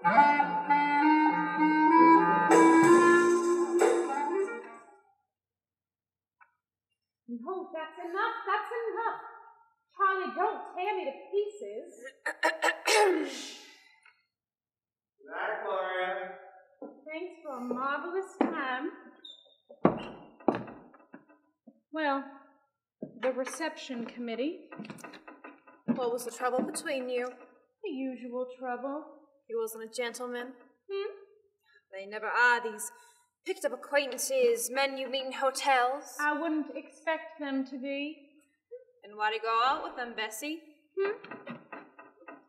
No, that's enough. That's enough. Charlie, don't tear me to pieces. Good night, Gloria. Thanks for a marvelous time. Well, the reception committee. What was the trouble between you? The usual trouble. He wasn't a gentleman. They never are, these picked-up acquaintances, men you meet in hotels. I wouldn't expect them to be. And why'd you go out with them, Bessie?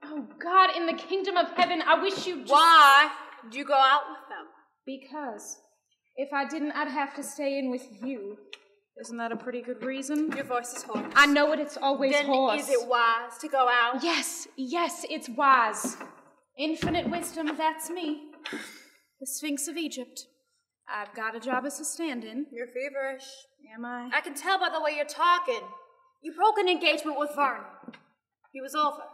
Oh, God, in the kingdom of heaven, I wish you'd just... Why did you go out with them? Because if I didn't, I'd have to stay in with you. Isn't that a pretty good reason? Your voice is hoarse. I know it, it's always hoarse. Then is it wise to go out? Yes, it's wise. Infinite wisdom, that's me. The Sphinx of Egypt. I've got a job as a stand-in. You're feverish. Am I? I can tell by the way you're talking. You broke an engagement with Vernon. He was over.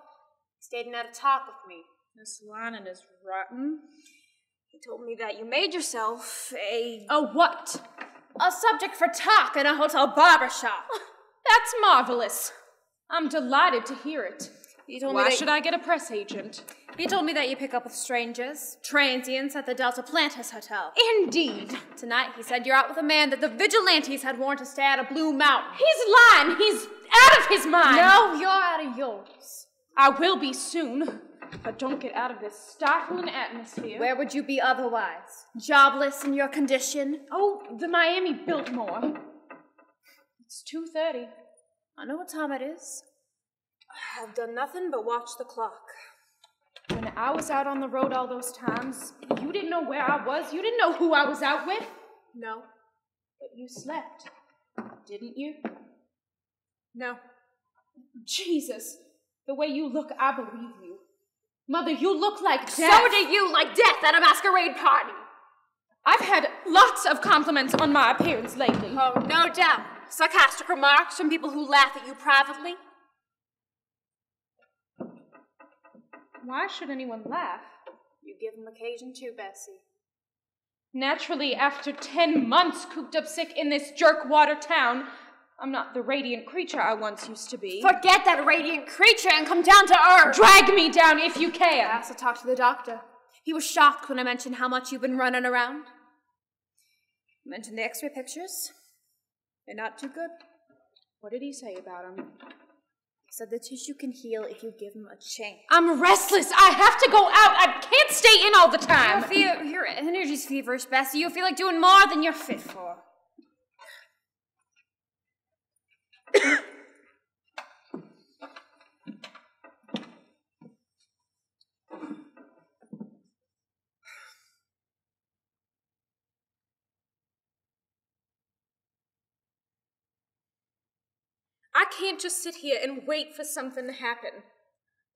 He stayed and had a talk with me. This lining is rotten. He told me that you made yourself A what? a subject for talk in a hotel barbershop. That's marvelous. I'm delighted to hear it. He told Why me should I get a press agent? He told me that you pick up with strangers, transients at the Delta Plantis Hotel. Indeed. Tonight, he said you're out with a man that the vigilantes had warned to stay out of Blue Mountain. He's lying. He's out of his mind. No, you're out of yours. I will be soon, but don't get out of this stifling atmosphere. Where would you be otherwise? Jobless in your condition? Oh, the Miami Biltmore. It's 2:30. I know what time it is. I've done nothing but watch the clock. When I was out on the road all those times, you didn't know where I was. You didn't know who I was out with. No. But you slept, didn't you? No. Jesus, the way you look, I believe you. Mother, you look like death. So do you, like death at a masquerade party. I've had lots of compliments on my appearance lately. Oh, no doubt. Sarcastic remarks from people who laugh at you privately. Why should anyone laugh? You give them occasion too, Bessie. Naturally, after 10 months cooped up sick in this jerkwater town, I'm not the radiant creature I once used to be. Forget that radiant creature and come down to earth! Drag me down if you can! I also talked to the doctor. He was shocked when I mentioned how much you've been running around. I mentioned the x-ray pictures. They're not too good. What did he say about them? He said the tissue can heal if you give him a chance. I'm restless. I have to go out. I can't stay in all the time. Your energy's feverish, Bessie. You feel like doing more than you're fit for. I can't just sit here and wait for something to happen.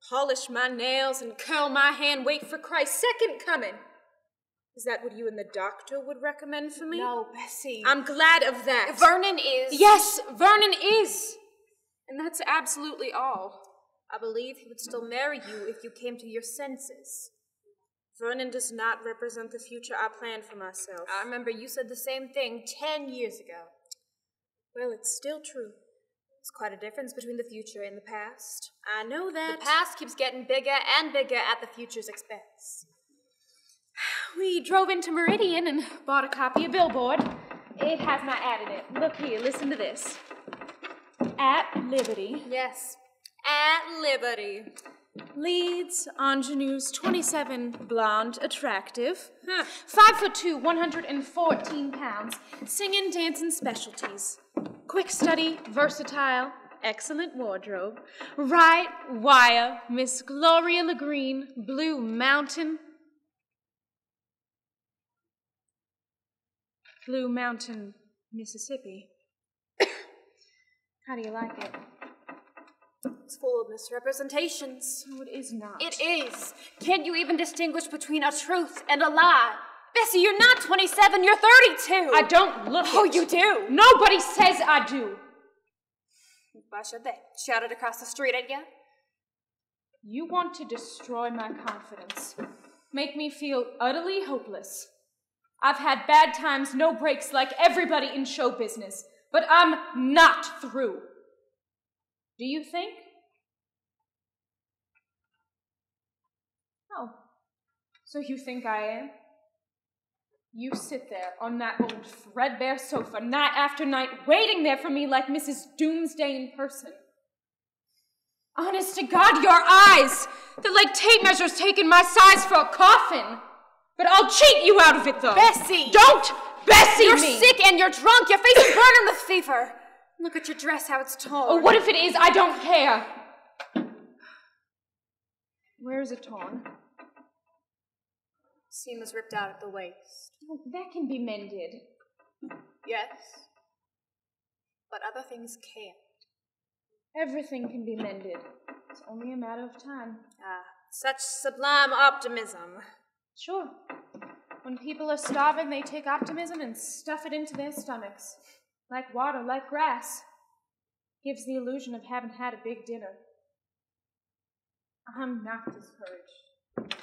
Polish my nails and curl my hand, wait for Christ's second coming. Is that what you and the doctor would recommend for me? No, Bessie. I'm glad of that. Vernon is. Yes, Vernon is. And that's absolutely all. I believe he would still marry you if you came to your senses. Vernon does not represent the future I planned for myself. I remember you said the same thing 10 years ago. Well, it's still true. There's quite a difference between the future and the past. I know that. The past keeps getting bigger and bigger at the future's expense. We drove into Meridian and bought a copy of Billboard. It has my ad in it. Look here, listen to this. At Liberty. Yes, at Liberty. Leeds, ingenues, 27, blonde, attractive. 5'2", 114 pounds. Singing, dancing specialties. Quick study, versatile, excellent wardrobe. Right wire, Miss Gloria Lagreen, Blue Mountain. Blue Mountain, Mississippi. How do you like it? It's full of misrepresentations. No, it is not. It is. Can't you even distinguish between a truth and a lie? Bessie, you're not 27, you're 32. I don't look Oh, it. you do. Nobody says I do. Why should they? Shout it across the street at you? You want to destroy my confidence. make me feel utterly hopeless. I've had bad times, no breaks, like everybody in show business, but I'm not through. Do you think? Oh, so you think I am? You sit there on that old threadbare sofa night after night, waiting there for me like Mrs. Doomsday in person. Honest to God, your eyes! They're like tape measures taking my size for a coffin. But I'll cheat you out of it, though. Bessie! Don't Bessie You're me! sick and you're drunk. Your face is burning with fever. Look at your dress, how it's torn. Oh, what if it is? I don't care. Where is it torn? Seam was ripped out at the waist. Oh, that can be mended. Yes. But other things can't. Everything can be mended. It's only a matter of time. Ah, such sublime optimism. Sure. When people are starving, they take optimism and stuff it into their stomachs. Like water, like grass. Gives the illusion of having had a big dinner. I'm not discouraged.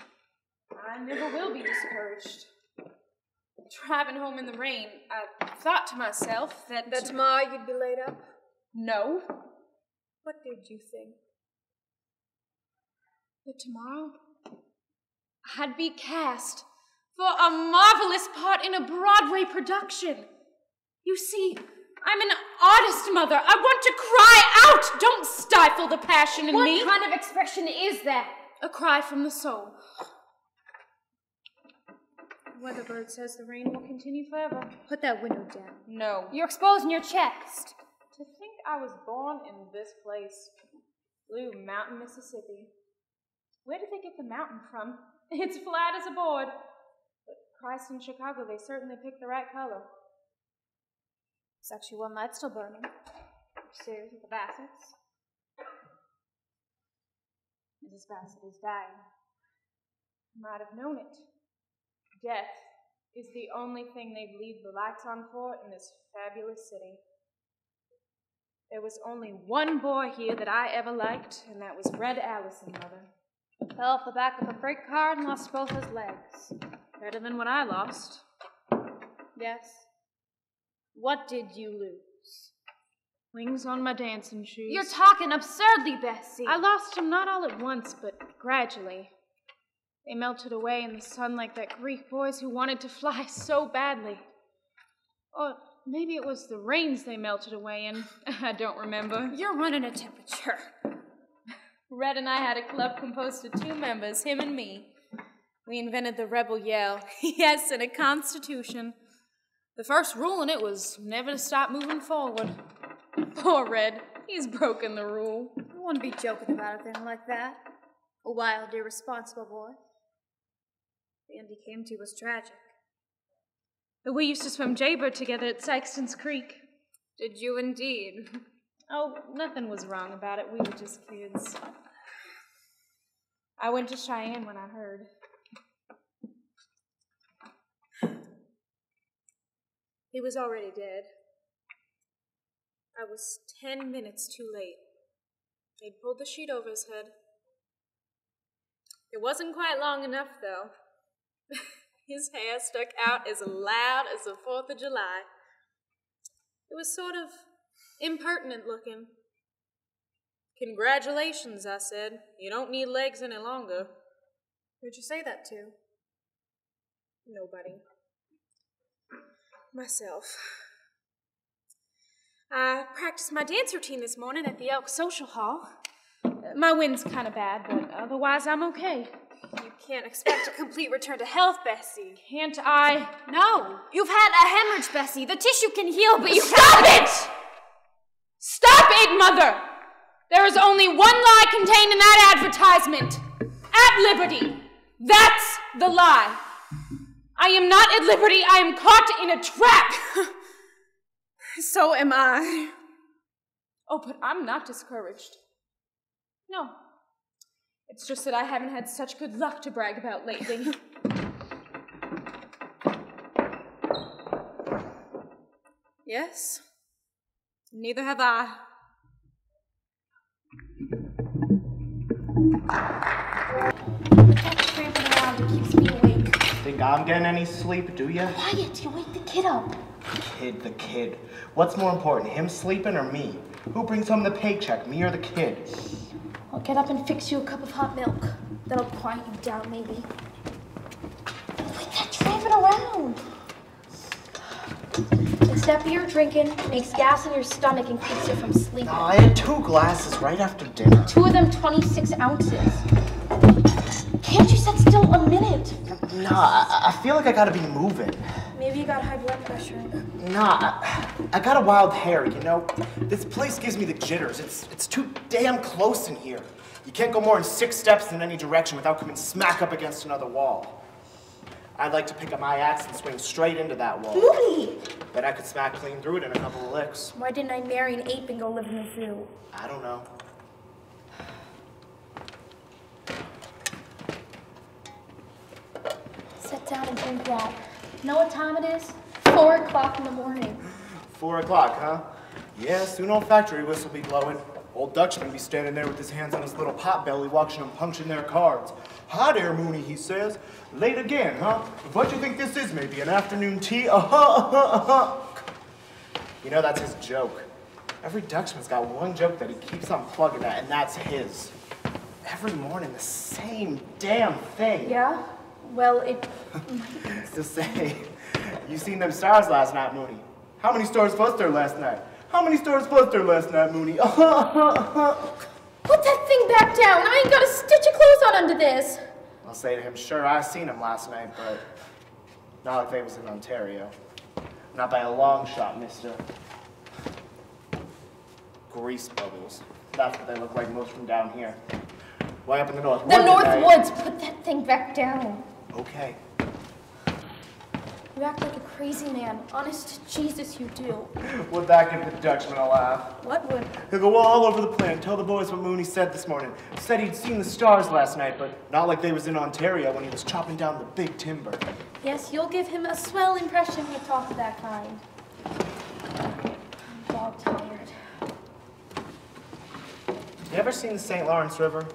I never will be discouraged. Driving home in the rain, I thought to myself that tomorrow you'd be laid up? No. What did you think? That tomorrow I'd be cast for a marvelous part in a Broadway production. You see, I'm an artist, Mother. I want to cry out. Don't stifle the passion in me. What kind of expression is that? A cry from the soul. Weatherbird says the rain will continue forever. Put that window down. No. You're exposing your chest. To think I was born in this place. Blue Mountain, Mississippi. Where did they get the mountain from? It's flat as a board. But Christ in Chicago, they certainly picked the right color. It's actually one light still burning. Upstairs with the Bassetts. Mrs. Bassett is dying. I might have known it. Death is the only thing they've left the lights on for in this fabulous city. There was only one boy here that I ever liked, and that was Red Allison, Mother. Fell off the back of a freight car and lost both his legs. Better than what I lost. Yes. What did you lose? Wings on my dancing shoes. You're talking absurdly, Bessie. I lost them not all at once, but gradually. They melted away in the sun like that Greek boys who wanted to fly so badly. Or maybe it was the rains they melted away in. I don't remember. You're running a temperature. Red and I had a club composed of 2 members, him and me. We invented the rebel yell. Yes, and a constitution. The first rule in it was never to stop moving forward. Poor Red. He's broken the rule. I wouldn't be joking about a thing like that. A wild, irresponsible boy. The end he came to was tragic. But we used to swim jaybird together at Sykeston's Creek. Did you indeed? Oh, nothing was wrong about it. We were just kids. I went to Cheyenne when I heard. He was already dead. I was 10 minutes too late. They'd pulled the sheet over his head. It wasn't quite long enough, though. His hair stuck out as loud as the 4th of July. It was sort of impertinent looking. Congratulations, I said. You don't need legs any longer. Who'd you say that to? Nobody. Myself. I practiced my dance routine this morning at the Elk Social Hall. My wind's kind of bad, but otherwise I'm okay. You can't expect a complete return to health, Bessie. Can't I? No. You've had a hemorrhage, Bessie. The tissue can heal, but you Stop it! Stop it, Mother! There is only one lie contained in that advertisement. At liberty. That's the lie. I am not at liberty. I am caught in a trap. So am I. Oh, but I'm not discouraged. No. It's just that I haven't had such good luck to brag about lately. Yes. Neither have I. The tramping around, it keeps me think I'm getting any sleep, do you? Quiet, you wake the kid up. The kid. What's more important, him sleeping or me? Who brings home the paycheck, me or the kid? I'll get up and fix you a cup of hot milk. That'll quiet you down, maybe. Quit that driving around. It's that beer drinking makes gas in your stomach and keeps you from sleeping. I had 2 glasses right after dinner. 2 of them 26 ounces. Can't you sit still a minute? Nah, I feel like I gotta be moving. Maybe you got high blood pressure. Nah, I got a wild hair, you know? This place gives me the jitters. It's too damn close in here. You can't go more than 6 steps in any direction without coming smack up against another wall. I'd like to pick up my axe and swing straight into that wall. Moody! Bet I could smack clean through it in a couple of licks. Why didn't I marry an ape and go live in the zoo? I don't know. Sit down and drink that. Know what time it is? 4 o'clock in the morning. 4 o'clock, huh? Yeah, soon old factory whistle be blowing. Old Dutchman be standing there with his hands on his little pot belly watching them punching their cards. Hi there, Mooney, he says. Late again, huh? What do you think this is, maybe an afternoon tea? You know, that's his joke. Every Dutchman's got one joke that he keeps on plugging at, and that's his. Every morning, the same damn thing. Yeah? Well, it... To say, you seen them stars last night, Mooney? How many stars was there last night? How many stars was there last night, Mooney? Put that thing back down. I ain't got a stitch of clothes on under this. I'll say to him, sure, I seen him last night, but not like they was in Ontario. Not by a long shot, mister. Grease bubbles. That's what they look like most from down here. Way up in the north woods. The North Woods. Put that thing back down. Okay. You act like a crazy man. Honest to Jesus, you do. Would that give the Dutchman a laugh? What would? He'll go all over the planet, tell the boys what Mooney said this morning. Said he'd seen the stars last night, but not like they was in Ontario when he was chopping down the big timber. Yes, you'll give him a swell impression when you talk of that kind. I'm dog tired. You ever seen the St. Lawrence River?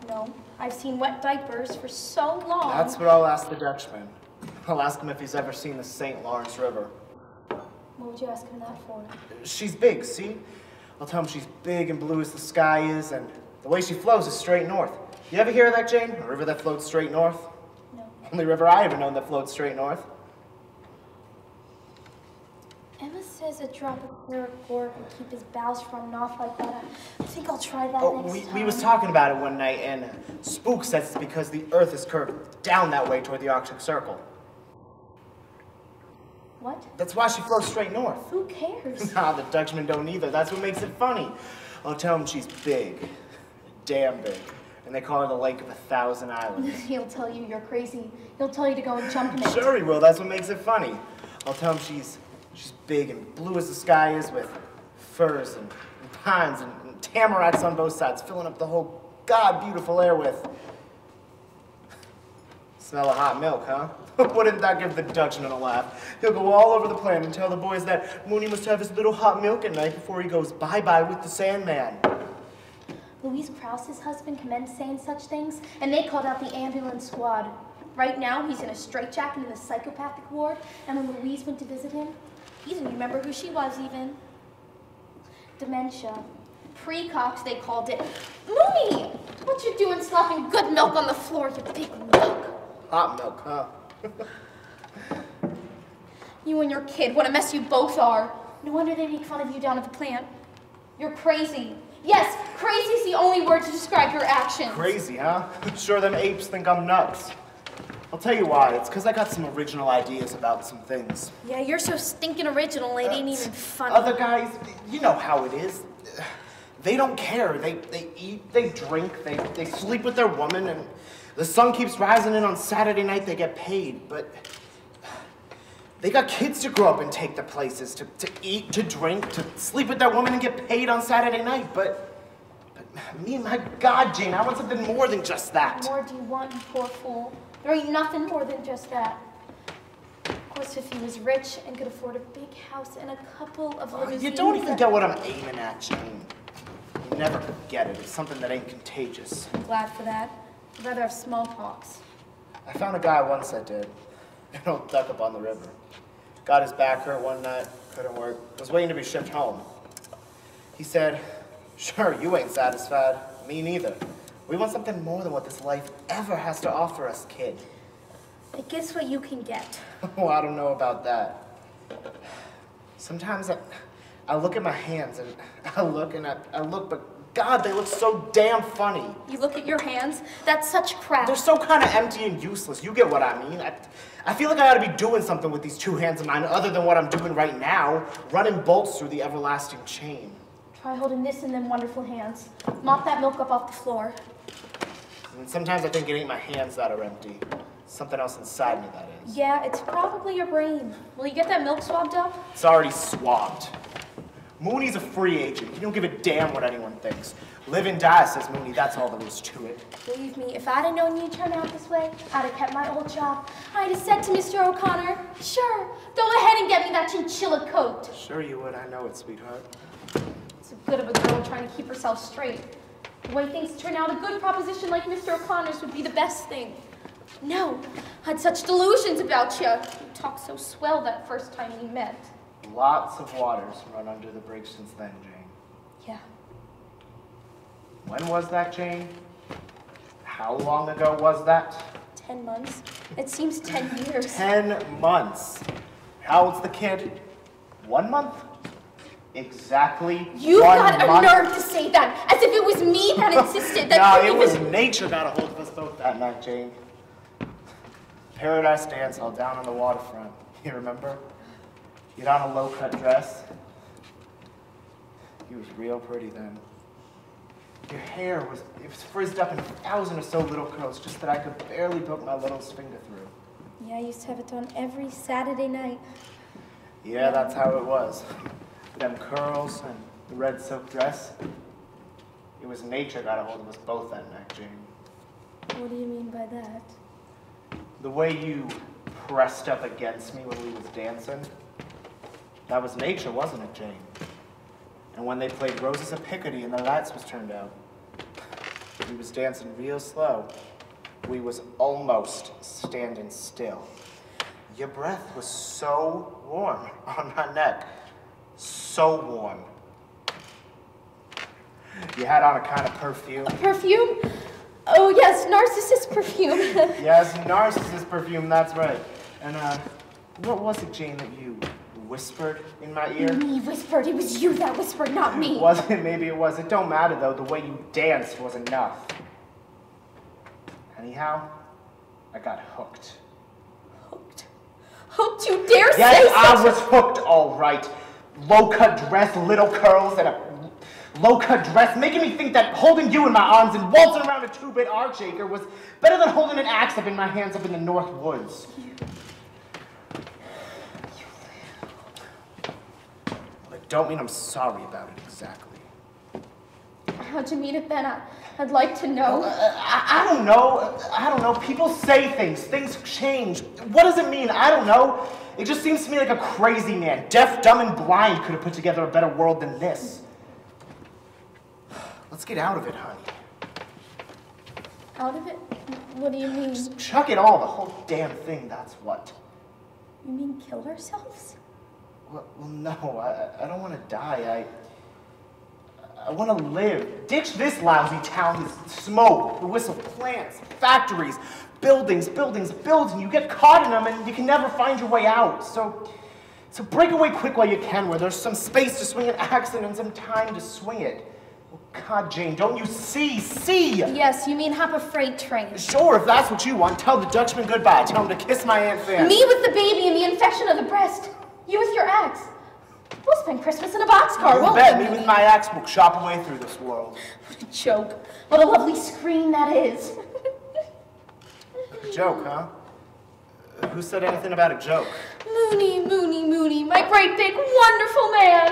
No, I've seen wet diapers for so long. That's what I'll ask the Dutchman. I'll ask him if he's ever seen the St. Lawrence River. What would you ask him that for? She's big, see? I'll tell him she's big and blue as the sky is, and the way she flows is straight north. You ever hear of that, Jane? A river that floats straight north? No. Only river I ever known that floats straight north. Emma says a drop of chloroform can keep his bowels from running off like that. I think I'll try that next time. We was talking about it one night, and Spook says it's because the Earth is curved down that way toward the Arctic Circle. What? That's why she flows straight north. Who cares? Nah, the Dutchman don't either. That's what makes it funny. I'll tell him she's big. Damn big. And they call her the Lake of 1,000 Islands. He'll tell you you're crazy. He'll tell you to go and jump in it. Sure he will. That's what makes it funny. I'll tell him she's big and blue as the sky is, with firs and pines and tamaracks on both sides, filling up the whole god-beautiful air with... Smell of hot milk, huh? Wouldn't that give the Dutchman a laugh? He'll go all over the planet and tell the boys that Mooney must have his little hot milk at night before he goes bye-bye with the Sandman. Louise Krause's husband commenced saying such things, and they called out the ambulance squad. Right now, he's in a straitjacket in the psychopathic ward, and when Louise went to visit him, he didn't remember who she was even. Dementia. Precox, they called it. Mooney! What you doing slopping good milk on the floor, you big milk? Hot milk, huh? You and your kid, what a mess you both are. No wonder they make fun of you down at the plant. You're crazy. Yes, crazy's the only word to describe your actions. Crazy, huh? Sure them apes think I'm nuts. I'll tell you why. It's because I got some original ideas about some things. Yeah, you're so stinking original, it ain't even funny. Other guys, you know how it is. They don't care. They eat, they drink, they sleep with their woman, and the sun keeps rising, and on Saturday night they get paid. But they got kids to grow up and take their places, to eat, to drink, to sleep with their woman and get paid on Saturday night. But me, my God, Jane, I want something more than just that. What more do you want, you poor fool? There ain't nothing more than just that. Of course, if he was rich and could afford a big house and a couple of limousines... You don't even get what I'm aiming at, Jane. You never get it. It's something that ain't contagious. I'm glad for that. I'd rather have smallpox. I found a guy once that did. An old duck up on the river. Got his back hurt one night, couldn't work. Was waiting to be shipped home. He said, "Sure, you ain't satisfied. Me neither. We want something more than what this life ever has to offer us, kid." It gets what you can get. Oh, I don't know about that. Sometimes I look at my hands and I look, but God, they look so damn funny. You look at your hands, that's such crap. They're so kind of empty and useless. You get what I mean? I feel like I ought to be doing something with these two hands of mine other than what I'm doing right now, running bolts through the everlasting chain. Try holding this in them wonderful hands. Mop that milk up off the floor. And sometimes I think it ain't my hands that are empty. Something else inside me, that is. Yeah, it's probably your brain. Will you get that milk swabbed up? It's already swabbed. Mooney's a free agent. He don't give a damn what anyone thinks. Live and die, says Mooney. That's all there is to it. Believe me, if I'd have known you'd turn out this way, I'd have kept my old job. I'd have said to Mr. O'Connor, "Sure, go ahead and get me that chinchilla coat." Sure you would. I know it, sweetheart. It's a good of a girl trying to keep herself straight. The way things turn out, a good proposition like Mr. O'Connor's would be the best thing. No, I had such delusions about you. You talked so swell that first time we met. Lots of waters run under the bridge since then, Jane. Yeah. When was that, Jane? How long ago was that? 10 months. It seems 10 years. 10 months. How old's the kid? 1 month? Exactly. You've 1 got month. a nerve to say that, as if it was me that insisted that. No, you it was even... nature got a hold of us both that night, Jane. Paradise dance all down on the waterfront. You remember? You had on a low-cut dress. You was real pretty then. Your hair was frizzed up in 1,000 or so little curls, just that I could barely poke my little finger through. Yeah, I used to have it done every Saturday night. Yeah, that's how it was. Them curls and the red silk dress. It was nature got a hold of us both that night, Jane. What do you mean by that? The way you pressed up against me when we was dancing, that was nature, wasn't it, Jane? And when they played Roses of Picardy and the lights was turned out, we was dancing real slow. We was almost standing still. Your breath was so warm on my neck. So warm. You had on a kind of perfume. A perfume? Oh, yes, narcissus perfume. Yes, narcissus perfume, that's right. And, what was it, Jane, that you whispered in my ear? Me whispered. It was you that whispered, not me. Was it? Maybe it was. It don't matter, though. The way you danced was enough. Anyhow, I got hooked. Hooked? Hooked? You dare say Yes, I such... was hooked, all right. Low-cut dress, little curls, and a low-cut dress, making me think that holding you in my arms and waltzing around a 2-bit arch acre was better than holding an axe up in my hands up in the North Woods. Well, I don't mean I'm sorry about it exactly. How'd you mean it then? I'd like to know. I don't know. I don't know. People say things. Things change. What does it mean? I don't know. It just seems to me like a crazy man, deaf, dumb, and blind, could have put together a better world than this. Let's get out of it, honey. Out of it? What do you mean? Just chuck it all, the whole damn thing, that's what. You mean kill ourselves? Well no, I don't want to die. I want to live. Ditch this lousy town, this smoke, the whistle, plants, factories, buildings. You get caught in them and you can never find your way out. So break away quick while you can, where there's some space to swing an axe in and some time to swing it. Oh, God, Jane, don't you see? Yes, you mean hop a freight train. Sure, if that's what you want. Tell the Dutchman goodbye. Tell him to kiss my Aunt Fan. Me with the baby and the infection of the breast. You with your axe. We'll spend Christmas in a boxcar, won't bet we? me with my axe will chop away through this world. What a joke. What a lovely scream that is. A joke, huh? Who said anything about a joke? Mooney, my great big wonderful man.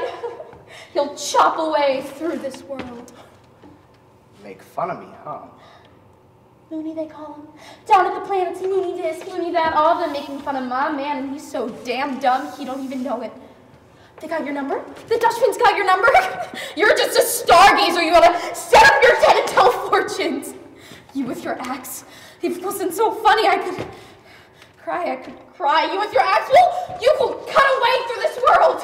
He'll chop away through this world. Make fun of me, huh? Mooney, they call him. Down at the planets, Mooney this, Mooney that, all of them making fun of my man, and he's so damn dumb he don't even know it. They got your number? The Dutchman's got your number? You're just a stargazer. You ought to set up your tent and tell fortunes. You with your axe. If it wasn't so funny, I Cry, I could cry. You with your actual, you could cut away through this world.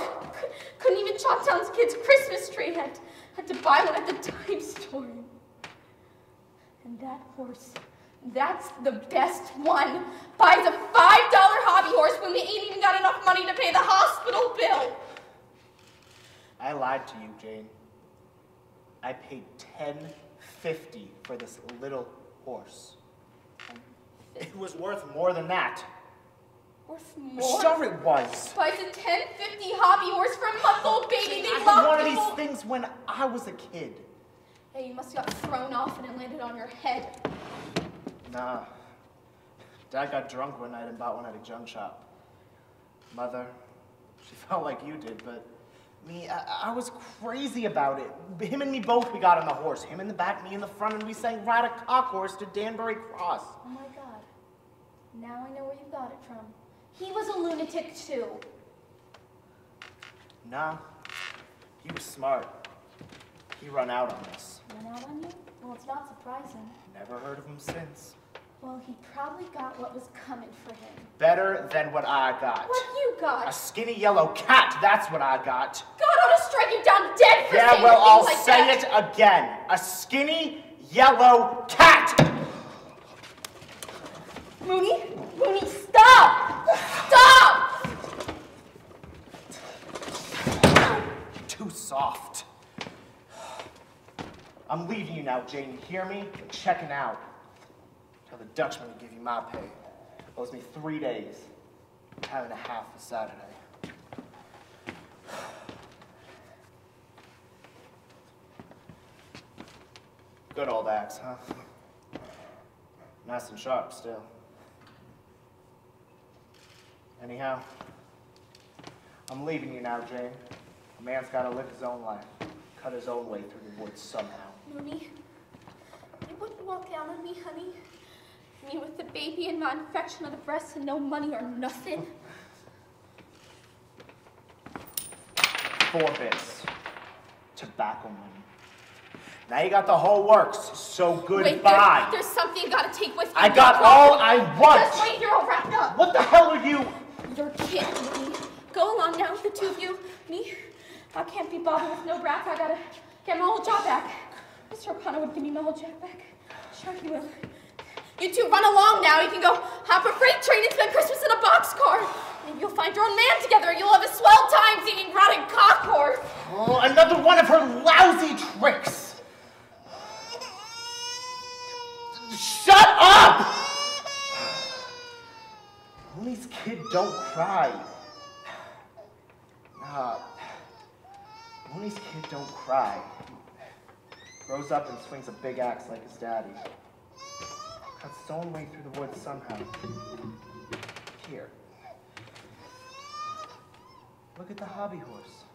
Couldn't even chop down this kid's Christmas tree. Had to buy one at the dime store. And that horse, that's the best one. Buys a $5 hobby horse when we ain't even got enough money to pay the hospital bill. I lied to you, Jane. I paid $10.50 for this little horse. It was worth more than that. Worth more? Sure it was. Buys a $10.50 hobby horse for a month-old baby. They I love had one of people. these things when I was a kid. Hey, you must have got thrown off and it landed on your head. Nah. Dad got drunk one night and bought one at a junk shop. Mother, she felt like you did, but me, I was crazy about it. Him and me both, we got on the horse. Him in the back, me in the front, and we sang Ride a Cock Horse to Danbury Cross. Oh my God. Now I know where you got it from. He was a lunatic too. Nah, he was smart. He run out on us. Run out on you? Well, it's not surprising. Never heard of him since. Well, he probably got what was coming for him. Better than what I got. What you got? A skinny yellow cat, that's what I got. God ought to strike you down dead for Yeah, saying well, I'll things like say that. it again. A skinny yellow cat! Mooney, stop! Stop! Too soft. I'm leaving you now, Jane. You hear me? I'm checking out. Tell the Dutchman to give you my pay. Owes me 3 days. Time and a half for Saturday. Good old axe, huh? Nice and sharp still. Anyhow, I'm leaving you now, Jane. A man's gotta live his own life. Cut his own way through the woods somehow. Mooney, you wouldn't walk down on me, honey? Me with the baby and my infection of the breast and no money or nothing? 4 bits. Tobacco money. Now you got the whole works, so goodbye. Wait, there's something you gotta take with you. I got all I want. Just wait, you're all wrapped up. What the hell are you? You're kidding me. Go along now, the two of you. Me, I can't be bothered with no brats. I gotta get my old job back. Mr. O'Connor would give me my old job back. Sure he will. You two run along now. You can go hop a freight train and spend Christmas in a boxcar. Maybe you'll find your own man together. You'll have a swell time singing Rotting Cock Horse. Oh, another one of her lousy tricks. Shut up! Mooney's kid don't cry. Nah, Mooney's kid don't cry. Grows up and swings a big axe like his daddy. Cuts his own way through the woods somehow. Here. Look at the hobby horse.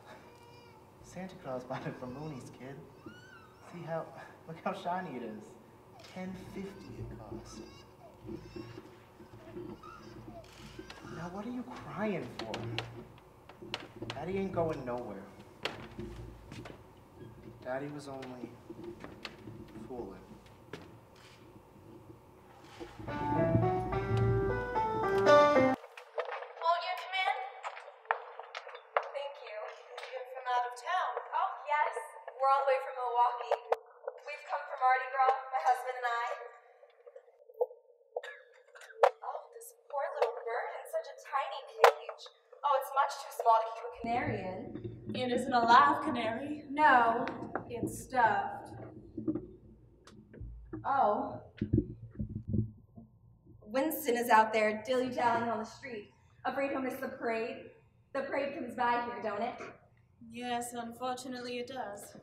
Santa Claus bought it for Mooney's kid. See how, look how shiny it is. $10.50 it cost. Now what are you crying for? Daddy ain't going nowhere. Daddy was only fooling. Won't you come in? Thank you. You're from out of town. Oh, yes. We're all the way from Milwaukee. We've come from Mardi Gras, my husband and I. Oh, this poor little bird in such a tiny cage. Oh, it's much too small to keep a canary in. It isn't a live canary. No, it's stuffed. Oh. Winston is out there dilly-dallying on the street, afraid he'll miss the parade. The parade comes by here, don't it? Yes, unfortunately it does.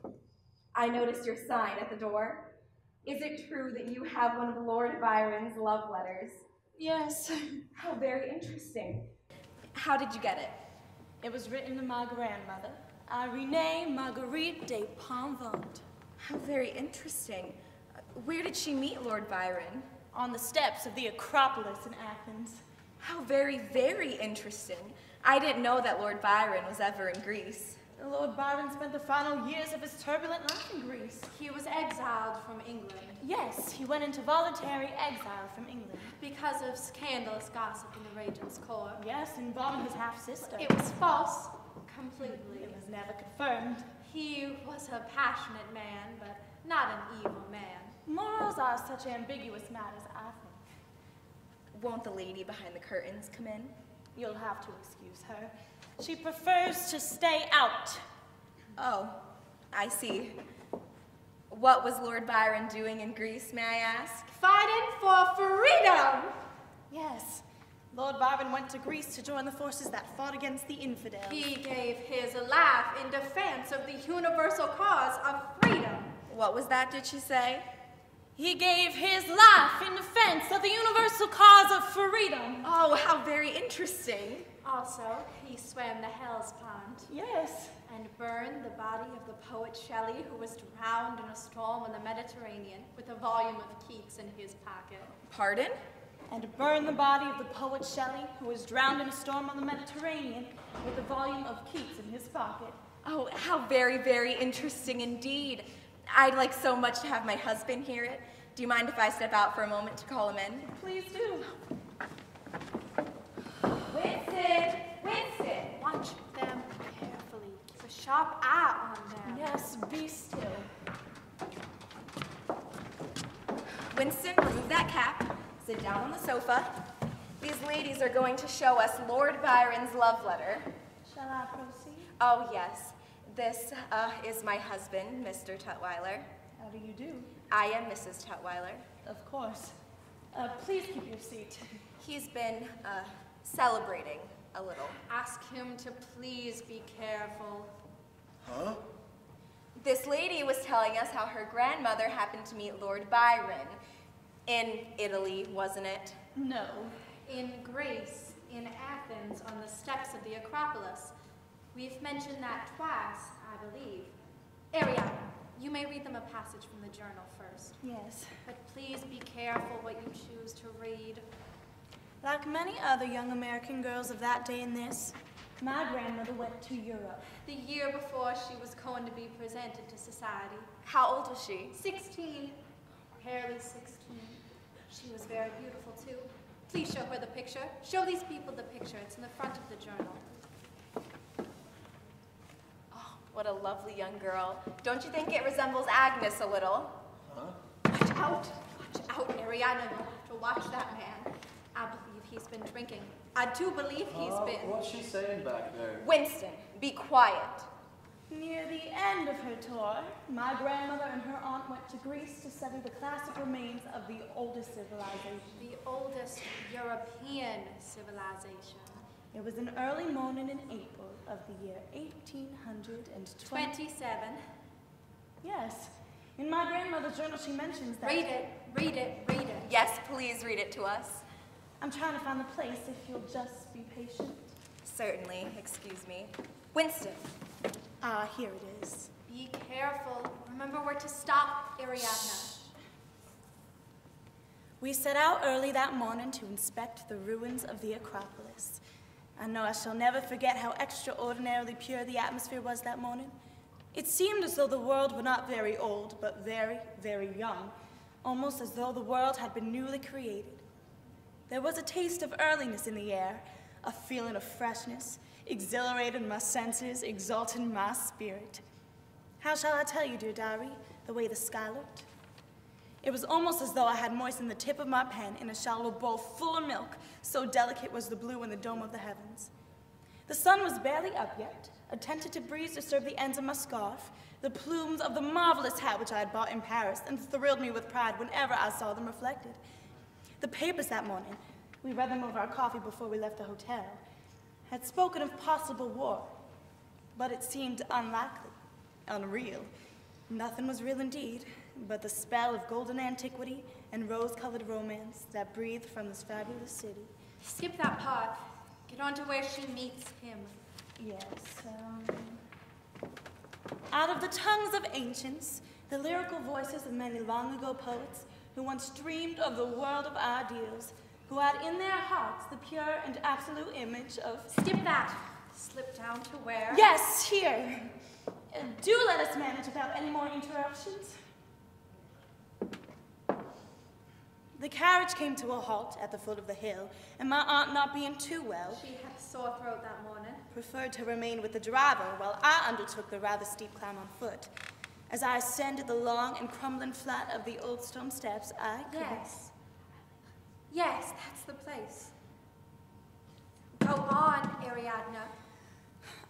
I noticed your sign at the door. Is it true that you have one of Lord Byron's love letters? Yes. How very interesting. How did you get it? It was written to my grandmother, Irene Marguerite de Pomvent. How very interesting. Where did she meet Lord Byron? On the steps of the Acropolis in Athens. How very, very interesting. I didn't know that Lord Byron was ever in Greece. Lord Byron spent the final years of his turbulent life in Greece. He was exiled from England. Yes, he went into voluntary exile from England. Because of scandalous gossip in the regent's court. Yes, involving his half-sister. It was false, completely. It was never confirmed. He was a passionate man, but not an evil man. Morals are such ambiguous matters, I think. Won't the lady behind the curtains come in? You'll have to excuse her. She prefers to stay out. Oh, I see. What was Lord Byron doing in Greece, may I ask? Fighting for freedom! Yes, Lord Byron went to Greece to join the forces that fought against the infidels. He gave his life in defense of the universal cause of freedom. What was that, did she say? He gave his life in defense of the universal cause of freedom. Oh, how very interesting. Also, he swam the Hellespont. Yes. And burned the body of the poet Shelley, who was drowned in a storm in the Mediterranean with a volume of Keats in his pocket. Pardon? And burned the body of the poet Shelley, who was drowned in a storm on the Mediterranean with a volume of Keats in his pocket. Oh, how very, very interesting indeed. I'd like so much to have my husband hear it. Do you mind if I step out for a moment to call him in? Please do. Winston! Winston! Watch them carefully. Keep a sharp eye on them. Yes, be still. Winston, remove that cap. Sit down on the sofa. These ladies are going to show us Lord Byron's love letter. Shall I proceed? Oh, yes. This is my husband, Mr. Tutwiler. How do you do? I am Mrs. Tutwiler. Of course. Please keep your seat. He's been celebrating a little. Ask him to please be careful. Huh? This lady was telling us how her grandmother happened to meet Lord Byron. In Italy, wasn't it? No. In Greece, in Athens, on the steps of the Acropolis. We've mentioned that twice, I believe. Ariana, you may read them a passage from the journal first. Yes. But please be careful what you choose to read. Like many other young American girls of that day and this, my grandmother went to Europe. The year before she was going to be presented to society. How old was she? 16. Barely 16. She was very beautiful, too. Please show her the picture. Show these people the picture. It's in the front of the journal. Oh, what a lovely young girl. Don't you think it resembles Agnes a little? Huh? Watch out. Watch out, Ariana. You'll have to watch that man. I believe he's been drinking. I do believe he's been. What's she saying back there? Winston, be quiet. Near the end of her tour, my grandmother and her aunt went to Greece to study the classic remains of the oldest civilization. The oldest European civilization. It was an early morning in April of the year 1820. 27. Yes. In my grandmother's journal, she mentions that. Read it, read it, read it. Yes, please read it to us. I'm trying to find the place, if you'll just be patient. Certainly, excuse me. Winston. Ah, here it is. Be careful. Remember where to stop, Ariadna. We set out early that morning to inspect the ruins of the Acropolis. I know I shall never forget how extraordinarily pure the atmosphere was that morning. It seemed as though the world were not very old, but very, very young, almost as though the world had been newly created. There was a taste of earliness in the air, a feeling of freshness, exhilarated my senses, exalted my spirit. How shall I tell you, dear diary, the way the sky looked? It was almost as though I had moistened the tip of my pen in a shallow bowl full of milk, so delicate was the blue in the dome of the heavens. The sun was barely up yet. A tentative breeze disturbed the ends of my scarf, the plumes of the marvelous hat which I had bought in Paris, and thrilled me with pride whenever I saw them reflected. The papers that morning, we read them over our coffee before we left the hotel, had spoken of possible war, but it seemed unlikely, unreal. Nothing was real indeed, but the spell of golden antiquity and rose-colored romance that breathed from this fabulous city. Skip that part. Get on to where she meets him. Yes, out of the tongues of ancients, the lyrical voices of many long-ago poets who once dreamed of the world of ideals, who had in their hearts the pure and absolute image of... Skip that. Slip down to where? Yes, here. Do let us manage without any more interruptions. The carriage came to a halt at the foot of the hill, and my aunt, not being too well, She had a sore throat that morning. preferred to remain with the driver while I undertook the rather steep climb on foot. As I ascended the long and crumbling flat of the old stone steps, I could... Yes, that's the place. Go on, Ariadne.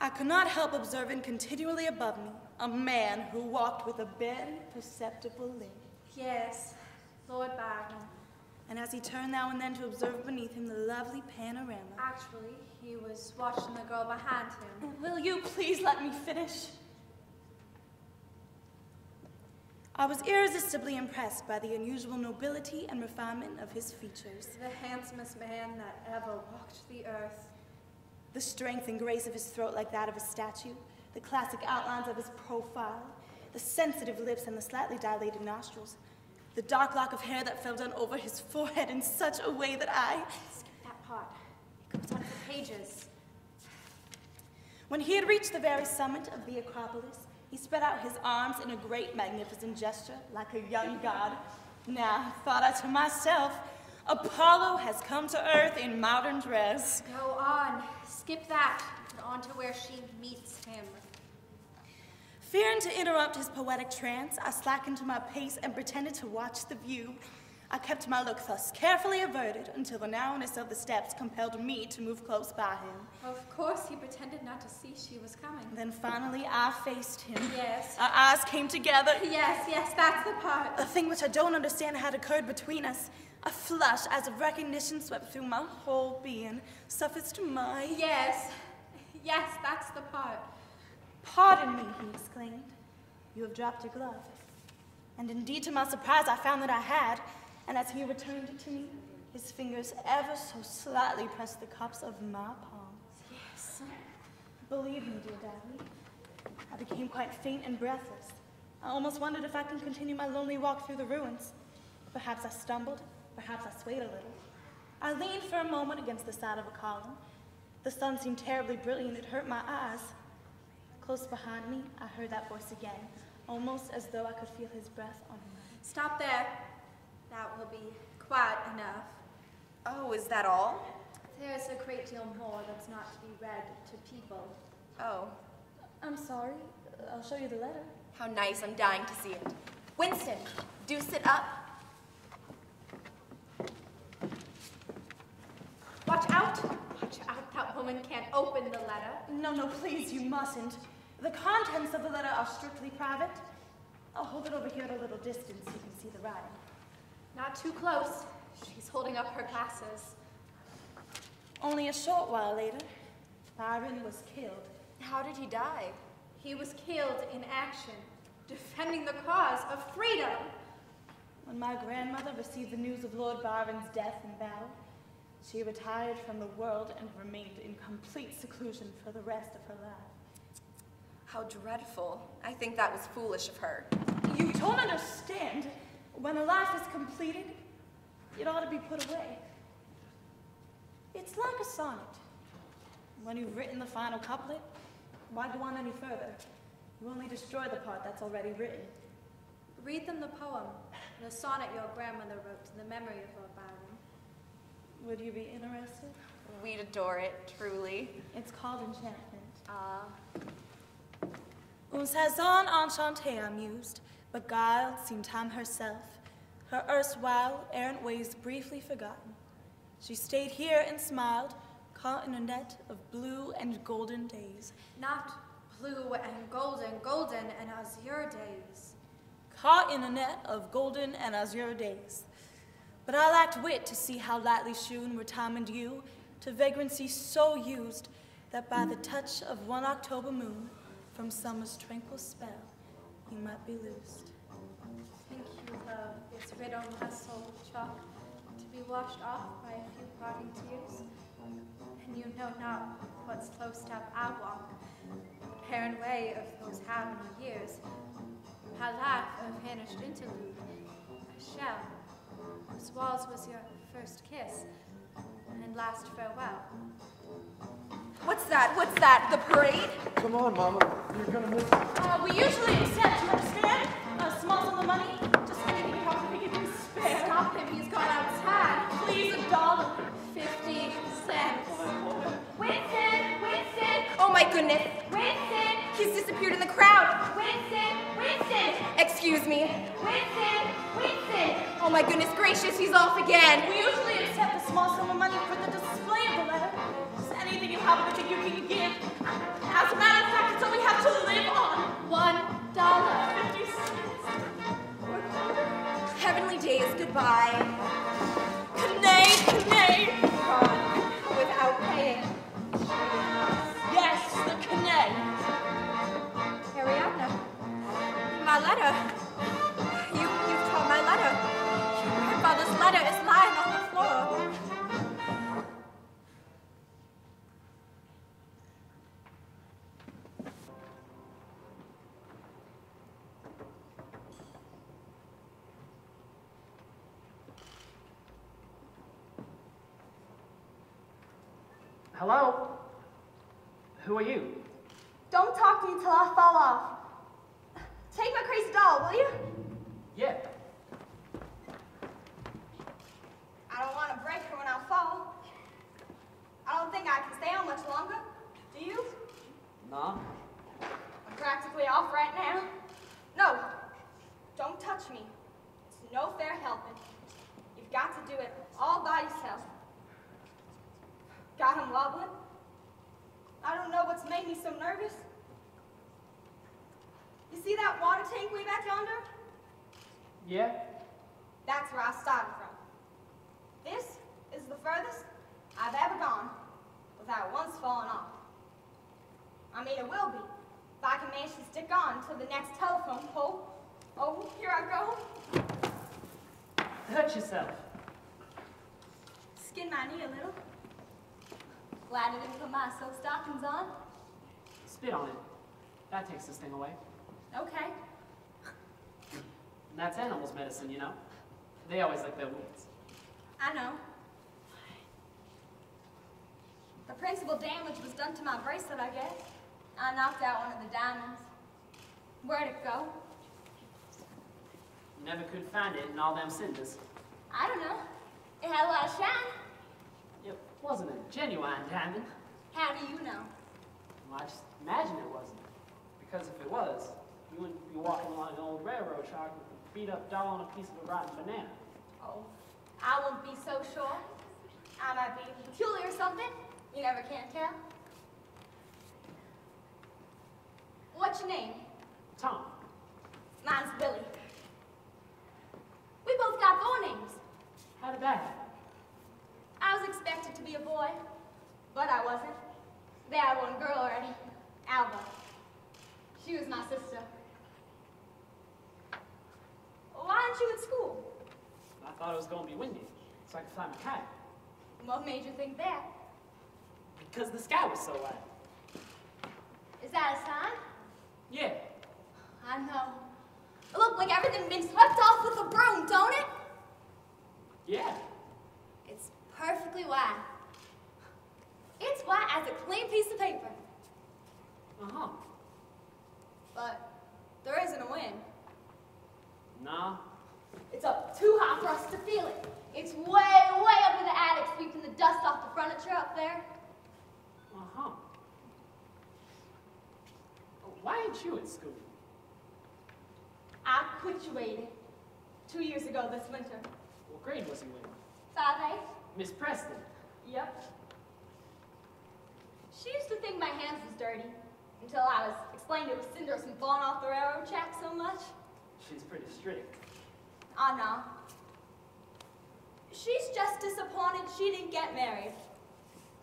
I could not help observing continually above me a man who walked with a barely perceptible limp. Yes, Lord Byron. And as he turned now and then to observe beneath him the lovely panorama. Actually, he was watching the girl behind him. Will you please let me finish? I was irresistibly impressed by the unusual nobility and refinement of his features. The handsomest man that ever walked the earth. The strength and grace of his throat like that of a statue, the classic outlines of his profile, the sensitive lips and the slightly dilated nostrils, the dark lock of hair that fell down over his forehead in such a way that I... Skip that part. It goes on for pages. When he had reached the very summit of the Acropolis, he spread out his arms in a great magnificent gesture, like a young god. Now, thought I to myself, Apollo has come to earth in modern dress. Go on. Skip that. And on to where she meets him. Fearing to interrupt his poetic trance, I slackened to my pace and pretended to watch the view. I kept my look thus carefully averted until the narrowness of the steps compelled me to move close by him. Of course, he pretended not to see she was coming. Then finally, I faced him. Yes. Our eyes came together. Yes, that's the part. A thing which I don't understand had occurred between us. A flush as of recognition swept through my whole being, suffused my... Yes, that's the part. Pardon me, he exclaimed. You have dropped your glove. And indeed, to my surprise, I found that I had, and as he returned it to me, his fingers ever so slightly pressed the cups of my palms. Yes. Believe me, dear Daphne, I became quite faint and breathless. I almost wondered if I could continue my lonely walk through the ruins. Perhaps I stumbled, perhaps I swayed a little. I leaned for a moment against the side of a column. The sun seemed terribly brilliant, it hurt my eyes. Close behind me, I heard that voice again, almost as though I could feel his breath on mine. Stop there. That will be quite enough. Oh, is that all? There's a great deal more that's not to be read to people. Oh, I'm sorry. I'll show you the letter. how nice. I'm dying to see it. Winston, do sit up. Watch out. Watch out. That woman can't open the letter. No, please, you mustn't. The contents of the letter are strictly private. I'll hold it over here at a little distance so you can see the writing. Not too close. She's holding up her glasses. Only a short while later, Byron was killed. How did he die? He was killed in action, defending the cause of freedom. When my grandmother received the news of Lord Byron's death in battle, she retired from the world and remained in complete seclusion for the rest of her life. How dreadful. I think that was foolish of her. You don't understand. When a life is completed, it ought to be put away. It's like a sonnet. When you've written the final couplet, why go on any further? You only destroy the part that's already written. Read them the poem, the sonnet your grandmother wrote to the memory of Lord Byron. Would you be interested? We'd adore it, truly. It's called Enchantment. Ah. Un saison enchanté I mused, beguiled seemed time herself, her erstwhile errant ways briefly forgotten. She stayed here and smiled, caught in a net of blue and golden days. Not blue and golden and azure days. Caught in a net of golden and azure days. But I lacked wit to see how lightly shewn were time and dew, to vagrancy so used that by the touch of one October moon, from summer's tranquil spell, you might be loosed. Think you love is writ on my soul chalk, to be washed off by a few parting tears? And you know not what slow step I walk, the barren way of those how many years. My life a vanished interlude, a shell, whose walls was your first kiss and last farewell. What's that? What's that? The parade? Come on, Mama. You're gonna miss it. We usually accept, you understand? A small sum of money. Just anything you have to make it spare. Stop him, he's gone outside. Please, $1. 50 cents. Winston! Winston! Oh my goodness. Winston! He's disappeared in the crowd. Winston! Winston! Excuse me. Winston! Winston! Oh my goodness gracious, he's off again. We usually accept a small sum of money for the display of the letter. Just anything you have that you can give. As a matter of fact, it's all we have to live on. $1. 50 cents. Heavenly days, goodbye. Canae! Gone without paying. Yes, the canae. Ariadne, my letter. You've torn my letter. Your grandfather's letter is lying on the floor. Hello? Who are you? Don't talk to me till I fall off. Take my crazy doll, will you? Yeah. I don't want to break her when I fall. I don't think I can stay on much longer. Do you? Nah. I'm practically off right now. No, don't touch me. It's no fair helping. You've got to do it all by yourself. Got him wobbling? I don't know what's made me so nervous. You see that water tank way back yonder? Yeah? That's where I started from. This is the furthest I've ever gone without once falling off. I mean, it will be if I can manage to stick on to the next telephone pole. Oh, here I go. Hurt yourself. Skin my knee a little. Glad I didn't put my silk stockings on. Spit on it. That takes this thing away. Okay. And that's animals' medicine, you know? They always lick their wounds. I know. The principal damage was done to my bracelet, I guess. I knocked out one of the diamonds. Where'd it go? Never could find it in all them cinders. I don't know. It had a lot of shine. It wasn't a genuine diamond. How do you know? Well, I just imagine it wasn't. Because if it was, you wouldn't be walking along an old railroad track with a beat-up doll on a piece of a rotten banana. Oh, I wouldn't be so sure. I might be peculiar or something. You never can tell. What's your name? Tom. Mine's Billy. We both got boy names. How did that happen? I was expected to be a boy, but I wasn't. They had one girl already, Alba. She was my sister. Why aren't you at school? I thought it was going to be windy, so I could fly my kite. What made you think that? Because the sky was so light. Is that a sign? Yeah. I know. It looked like everything been swept off with a broom, don't it? Yeah. It's perfectly white. It's white as a clean piece of paper. Uh-huh. But there isn't a wind. Nah. It's up too high for us to feel it. It's way, way up in the attic sweeping the dust off the furniture up there. Uh-huh. Why ain't you at school? I quituated 2 years ago this winter. What grade was you in? 5A? Miss Preston. Yep. She used to think my hands was dirty until I was explained it was cinders from falling off the railroad track so much. She's pretty strict. Oh, no. She's just disappointed she didn't get married.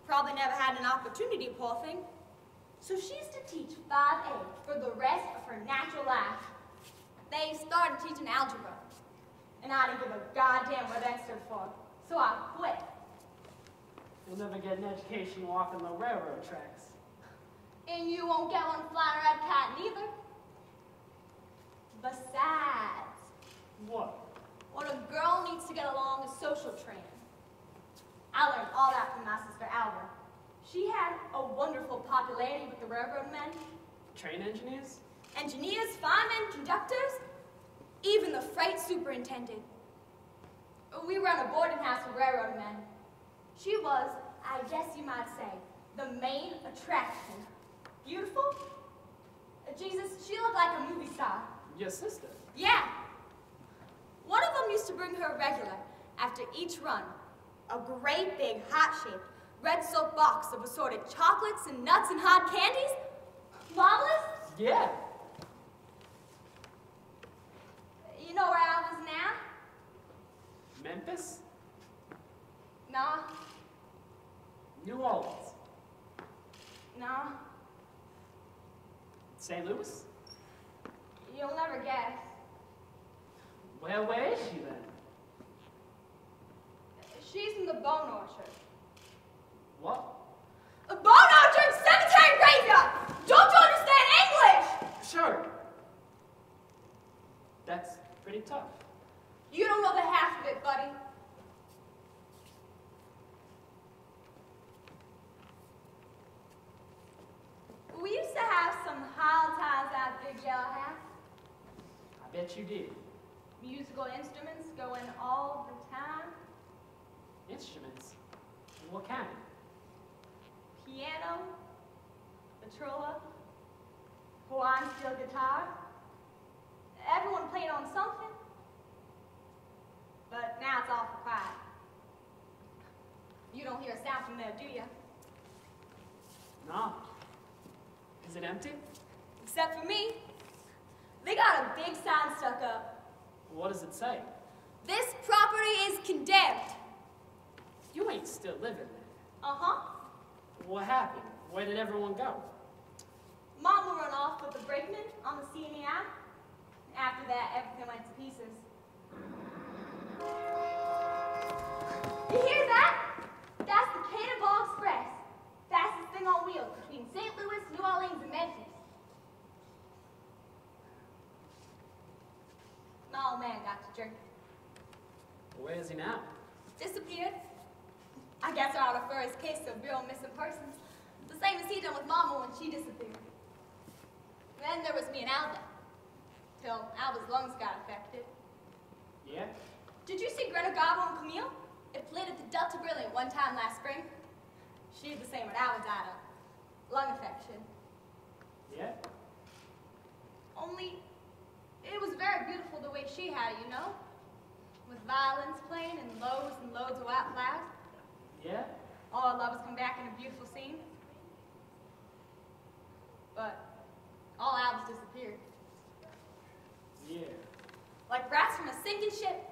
Probably never had an opportunity, poor thing. So she's to teach 5A for the rest of her natural life. They started teaching algebra, and I didn't give a goddamn what that stood for, so I quit. You'll never get an education walking the railroad tracks. And you won't get one flying around kite neither. Besides, What? when a girl needs to get along a social training. I learned all that from my sister Alba. She had a wonderful popularity with the railroad men. Train engineers? Engineers, firemen, conductors, even the freight superintendent. We run a boarding house for railroad men. She was, I guess you might say, the main attraction. Beautiful? Jesus, she looked like a movie star. Your sister? Yeah. One of them used to bring her regular, after each run, a great big heart-shaped red silk box of assorted chocolates and nuts and hard candies. Marvelous? Yeah. You know where I was now? Memphis? Nah, New Orleans? nah. St. Louis? You'll never guess. Well, where is she then? She's in the bone orchard. What? A bone orchard cemetery graveyard! Don't you understand English? Sure. That's pretty tough. You don't know the half of it, buddy. We used to have some high ties at Big Yellow House. I bet you did. Musical instruments going all the time. Instruments? What kind? Piano, Vitrola, Hawaiian steel guitar. Everyone played on something. But now it's all for quiet. You don't hear a sound from there, do you? No. Is it empty? Except for me. They got a big sign stuck up. What does it say? This property is condemned. You ain't still living there. Uh-huh. What happened? Where did everyone go? Mom will run off with the brakeman on the CNEI. After that, everything went to pieces. You hear that? That's the Cannonball Express. Fastest thing on wheels between St. Louis, New Orleans, and Memphis. My old man got to drink. Where is he now? Disappeared. I guess I ought to refer his case to Bureau of Missing Persons. The same as he done with Mama when she disappeared. Then there was me and Alba. Till Alba's lungs got affected. Yeah? Did you see Greta Garbo and Camille? It played at the Delta Brilliant one time last spring. She had the same what Alba died of. Lung infection. Yeah? Only, it was very beautiful the way she had it, you know? With violins playing and loads of white flowers. Yeah? All our lovers come back in a beautiful scene. But all Alba's disappeared. Yeah. Like rats from a sinking ship.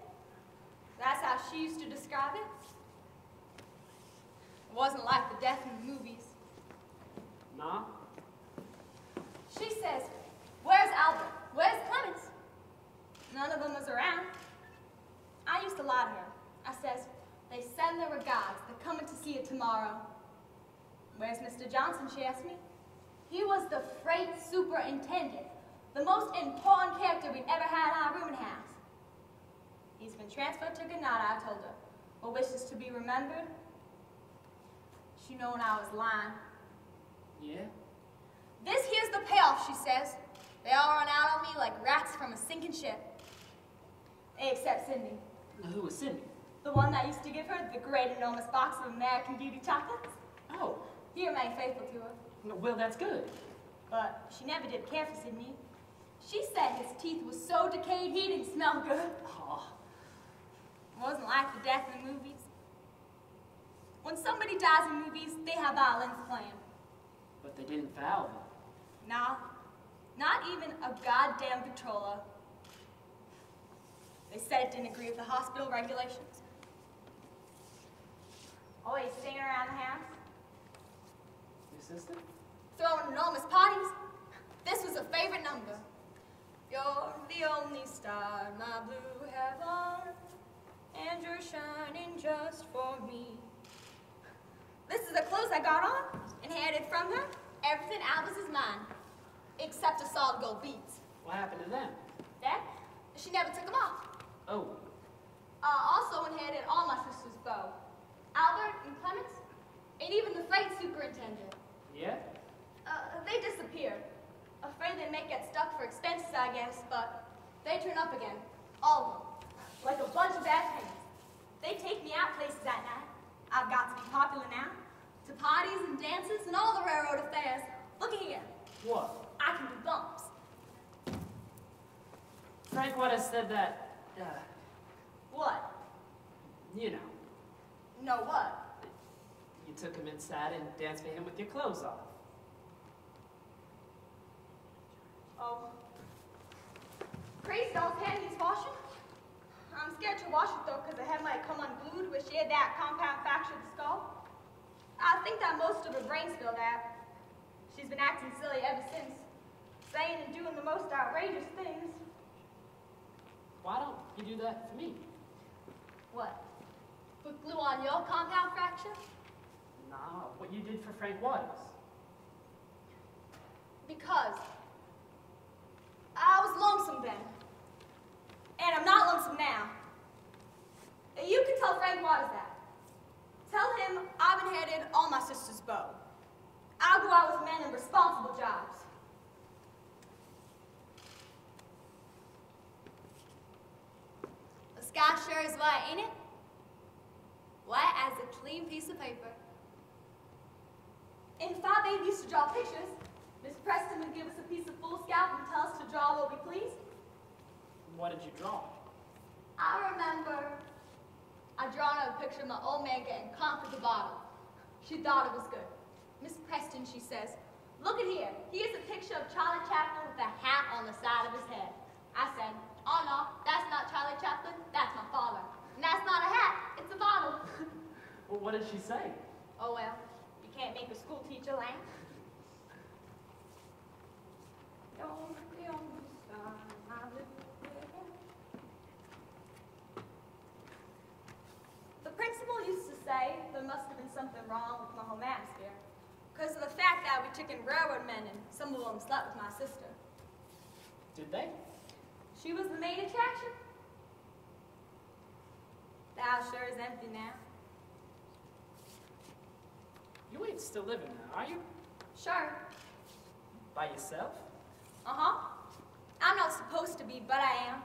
That's how she used to describe it. It wasn't like the death in the movies. Nah? She says, where's Albert? Where's Clemens? None of them was around. I used to lie to her. I says, they send their regards. They're coming to see you tomorrow. Where's Mr. Johnson, she asked me. He was the freight superintendent, the most important character we'd ever had in our rooming house. He's been transferred to Granada, I told her. Or wishes to be remembered. She known I was lying. Yeah? This here's the payoff, she says. They all run out on me like rats from a sinking ship. Except Cindy. Who was Cindy? The one that used to give her the great enormous box of American Beauty chocolates. Oh. He remained faithful to her. Well, that's good. But she never did care for Sidney. She said his teeth were so decayed he didn't smell good. Oh. It wasn't like the death in the movies. When somebody dies in movies, they have violins playing. But they didn't foul them. Nah, not even a goddamn Vitrola. They said it didn't agree with the hospital regulations. Always singing around the house. Your sister? Throwing enormous parties. This was a favorite number. You're the only star in my blue heaven, and you're shining just for me. This is the clothes I got on, inherited from her. Everything Alba's is mine, except a solid gold beads. What happened to them? That? She never took them off. Oh. Also inherited all my sister's bow. Albert and Clemens, and even the freight superintendent. may get stuck for expenses, I guess, but they turn up again. All of them. Like a bunch of bad pennies. They take me out places at night. I've got to be popular now. To parties and dances and all the railroad affairs. Look at here. What? I can do bumps. Frank Waters said that, What? you know, No what? you took him inside and danced for him with your clothes off. Oh. Crazy doll's hand needs washing. I'm scared to wash it though, because the head might come unglued where she had that compound fracture of the skull. I think that most of her brain spilled out. She's been acting silly ever since, saying and doing the most outrageous things. Why don't you do that for me? What? Put glue on your compound fracture? Nah, what you did for Frank Waters. Because I was lonesome then. And I'm not lonesome now. You can tell Frank Waters that. Tell him I've inherited all my sister's beau. I'll go out with men in responsible jobs. The sky sure is white, ain't it? White as a clean piece of paper. In 5A, we used to draw pictures. Miss Preston would give us a piece of foolscap and tell us to draw what we pleased. What did you draw? I remember I drawn a picture of my old man getting conked with a bottle. She thought it was good. Miss Preston, she says, look at here. Here's a picture of Charlie Chaplin with a hat on the side of his head. I said, oh no, that's not Charlie Chaplin, that's my father. And that's not a hat, it's a bottle. Well, what did she say? Oh well, you can't make a school teacher laugh. The principal used to say there must have been something wrong with my home atmosphere because of the fact that we took in railroad men and some of them slept with my sister. Did they? She was the main attraction. The house sure is empty now. You ain't still living now, are you? Sure. By yourself? Uh-huh. I'm not supposed to be, but I am.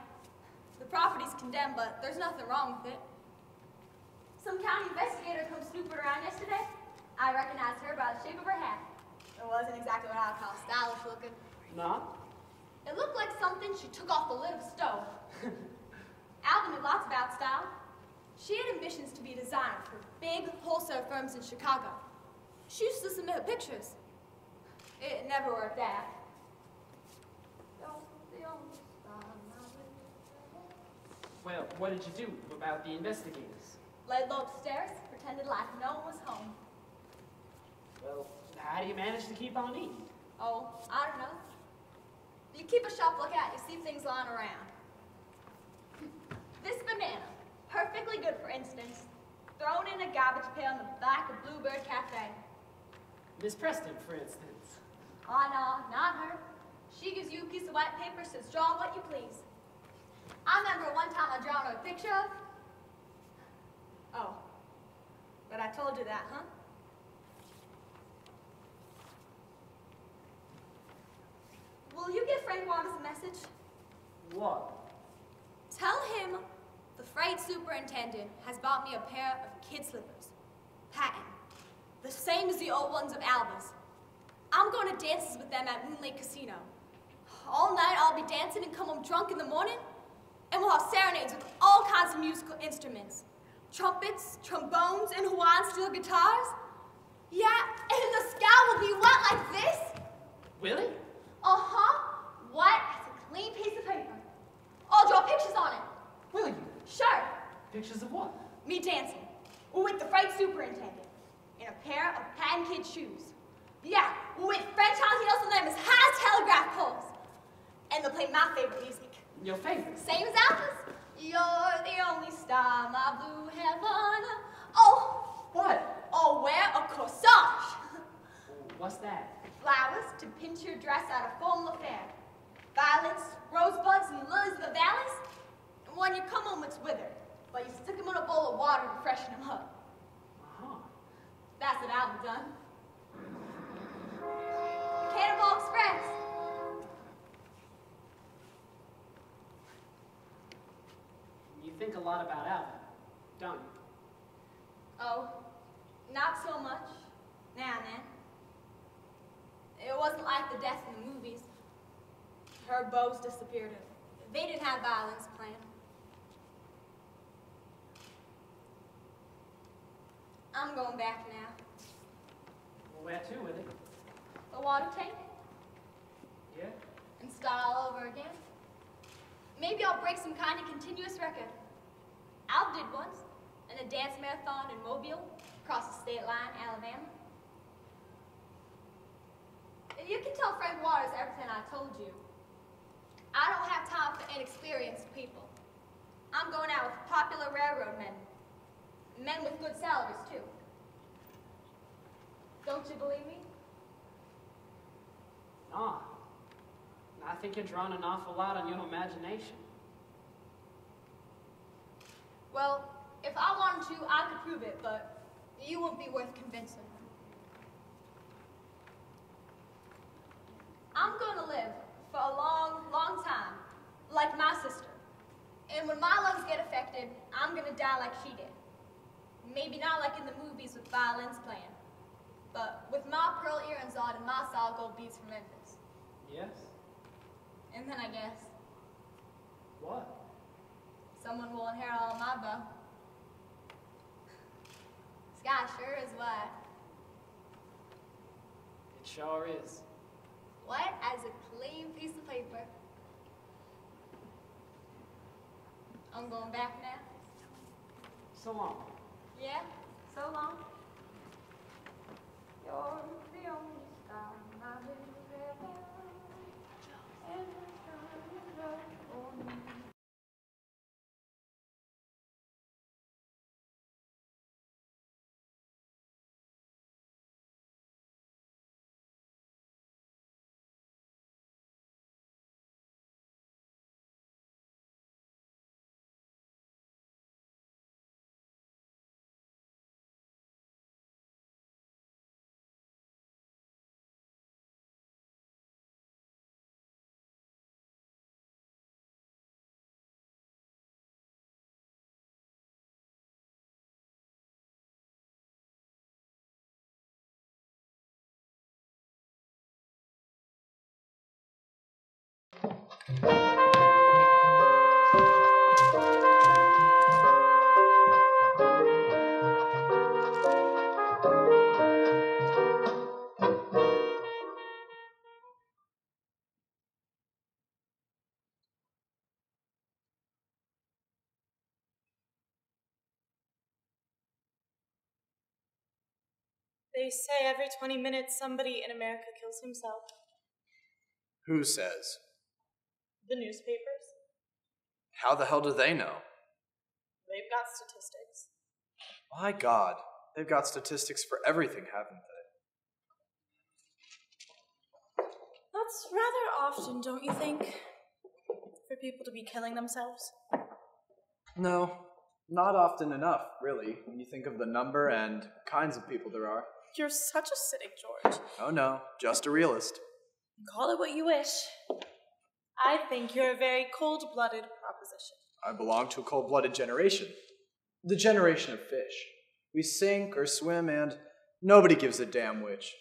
The property's condemned, but there's nothing wrong with it. Some county investigator come snooping around yesterday. I recognized her by the shape of her hat. It wasn't exactly what I would call stylish looking. No? It looked like something she took off the lid of a stove. Alvin knew lots about style. She had ambitions to be a designer for big wholesale firms in Chicago. She used to submit her pictures. It never worked out. Well, what did you do about the investigators? Laid low upstairs, pretended like no one was home. Well, how do you manage to keep on eating? Oh, I don't know. You keep a sharp lookout, you see things lying around. This banana, perfectly good for instance, thrown in a garbage pail in the back of Bluebird Cafe. Miss Preston, for instance. Oh no, not her. She gives you a piece of white paper, says draw what you please. I remember one time I drawn her a picture of... Oh, but I told you that, huh? Will you give Frank Waters a message? What? Tell him the freight superintendent has bought me a pair of kid slippers. Patent. The same as the old ones of Alva's. I'm going to dances with them at Moon Lake Casino. All night I'll be dancing and come home drunk in the morning, and we'll have serenades with all kinds of musical instruments. Trumpets, trombones, and Hawaiian steel guitars. Yeah, and the sky will be wet like this. Really? Uh-huh. White as a clean piece of paper. I'll draw pictures on it. Will you? Sure. Pictures of what? Me dancing. With the freight superintendent. In a pair of patent kid shoes. Yeah, with French high heels on them as high as telegraph poles. And they'll play my favorite music. Your favorite? Same as Alpha's. You're the only star, my blue heaven. Oh! What? Oh, wear a corsage. What's that? Flowers to pinch your dress out of foam affair. Violets, rosebuds, and lilies of the valleys. And when you come home, it's withered. But you stick them in a bowl of water to freshen them up. Uh-huh. That's what Alvin done. Cannonball Express. a lot about Alvin, don't you? Oh, not so much. Now and then. It wasn't like the death in the movies. Her bows disappeared and they didn't have violins playing. I'm going back now. Well, where to with it? The water tank Yeah? and start all over again. Maybe I'll break some kind of continuous record. Al did once, in a dance marathon in Mobile, across the state line, Alabama. You can tell Frank Waters everything I told you. I don't have time for inexperienced people. I'm going out with popular railroad men. Men with good salaries, too. Don't you believe me? No. I think you're drawing an awful lot on your imagination. Well, if I wanted to, I could prove it, but you won't be worth convincing. I'm going to live for a long, long time, like my sister. And when my lungs get affected, I'm going to die like she did. Maybe not like in the movies with violins playing, but with my pearl earrings on and my solid gold beads from Memphis. Yes? And then I guess What? someone will inherit all my bow. Sky sure is white. It sure is. White as a clean piece of paper. I'm going back now. So long. Yeah, so long. You're the only star my little river, and the sun is up for me. They say every 20 minutes somebody in America kills himself. Who says? The newspapers. How the hell do they know? They've got statistics. My God, they've got statistics for everything, haven't they? That's rather often, don't you think? For people to be killing themselves? No, not often enough, really, when you think of the number and kinds of people there are. You're such a cynic, George. Oh no, just a realist. Call it what you wish. I think you're a very cold-blooded proposition. I belong to a cold-blooded generation. The generation of fish. We sink or swim and nobody gives a damn which.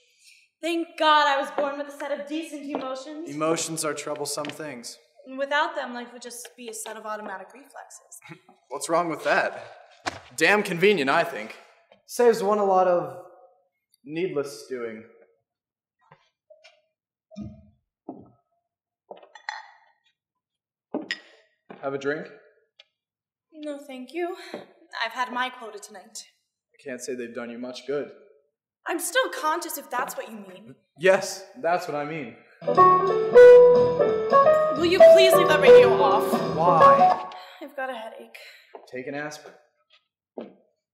Thank God I was born with a set of decent emotions. Emotions are troublesome things. And without them, life would just be a set of automatic reflexes. What's wrong with that? Damn convenient, I think. Saves one a lot of needless stewing. Have a drink? No, thank you. I've had my quota tonight. I can't say they've done you much good. I'm still conscious if that's what you mean. Yes, that's what I mean. Will you please leave that radio off? Why? I've got a headache. Take an aspirin.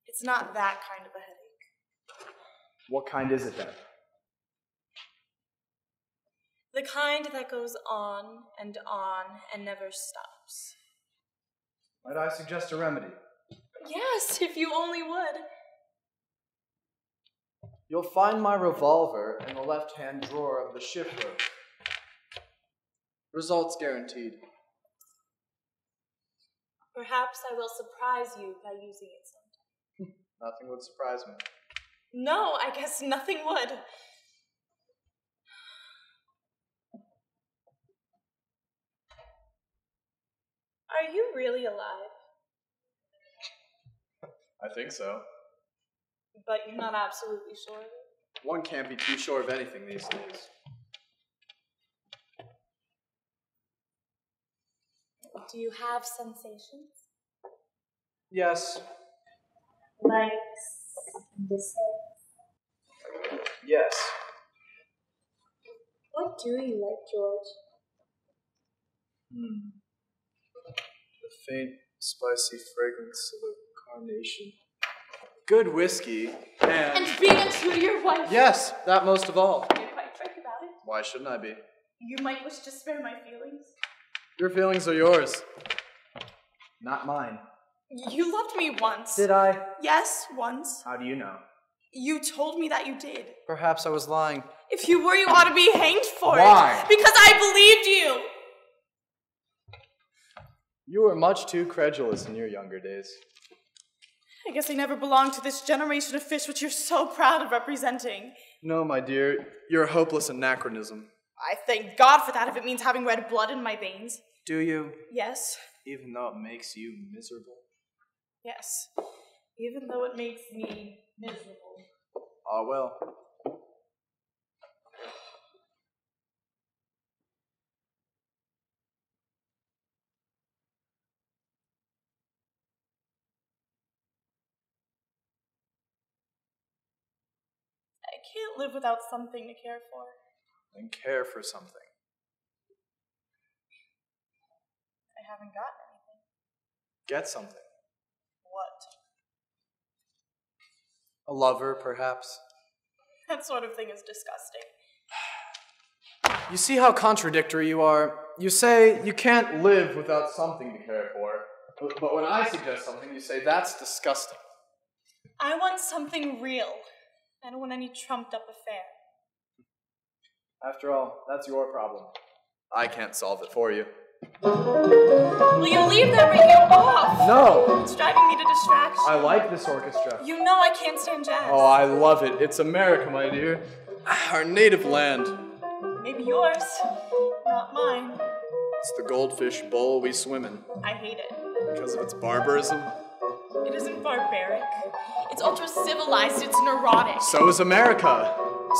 It's not that kind of a headache. What kind is it then? The kind that goes on and never stops. Might I suggest a remedy? Yes, if you only would. You'll find my revolver in the left-hand drawer of the shift room. Results guaranteed. Perhaps I will surprise you by using it sometime. Nothing would surprise me. No, I guess nothing would. Are you really alive? I think so. But you're not absolutely sure of it? One can't be too sure of anything these days. Do you have sensations? Yes. Like this? Yes. What do you like, George? The faint, spicy fragrance of a carnation. Good whiskey, And being a true wife! Yes, that most of all. You're quite frank about it. Why shouldn't I be? You might wish to spare my feelings. Your feelings are yours. Not mine. You loved me once. Did I? Yes, once. How do you know? You told me that you did. Perhaps I was lying. If you were, you ought to be hanged for Why? it. Because I believed you! You were much too credulous in your younger days. I guess I never belonged to this generation of fish which you're so proud of representing. No, my dear, you're a hopeless anachronism. I thank God for that if it means having red blood in my veins. Do you? Yes. Even though it makes you miserable? Yes. Even though it makes me miserable. Ah, well. I can't live without something to care for. Then care for something. I haven't gotten anything. Get something. What? A lover, perhaps. That sort of thing is disgusting. You see how contradictory you are? You say you can't live without something to care for. But when I suggest something, you say that's disgusting. I want something real. I don't want any trumped up affair. After all, that's your problem. I can't solve it for you. Will you leave that radio off? No! It's driving me to distraction. I like this orchestra. You know I can't stand jazz. Oh, I love it. It's America, my dear. Our native land. Maybe yours, not mine. It's the goldfish bowl we swim in. I hate it. Because of its barbarism. It isn't barbaric. It's ultra-civilized. It's neurotic. So is America.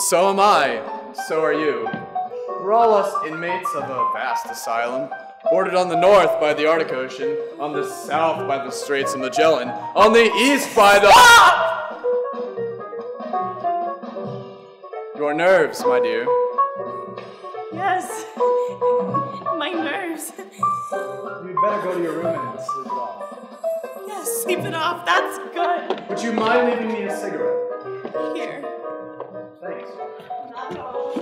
So am I. So are you. We're all us inmates of a vast asylum, bordered on the north by the Arctic Ocean, on the south by the Straits of Magellan, on the east by the— Stop! Your nerves, my dear. Yes. My nerves. You'd better go to your room and sleep it off. Yes, sleep it off. That's good. Would you mind leaving me a cigarette? Here. Thanks. Not at all.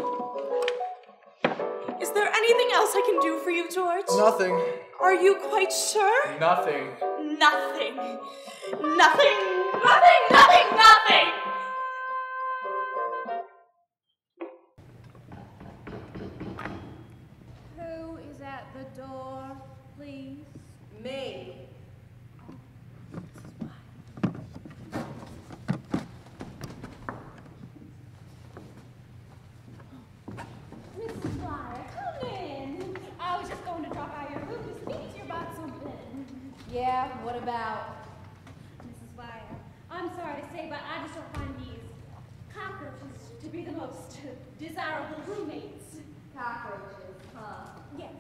Is there anything else I can do for you, George? Nothing. Are you quite sure? Nothing. Nothing. Nothing. Nothing. Nothing. Nothing. Who is at the door, please? Me. Mrs. Dwyer, come in. I was just going to drop by your room to speak to you about something. Yeah, what about? Mrs. Dwyer, I'm sorry to say, but I just don't find these cockroaches to be the most desirable roommates. Cockroaches, huh? Yes,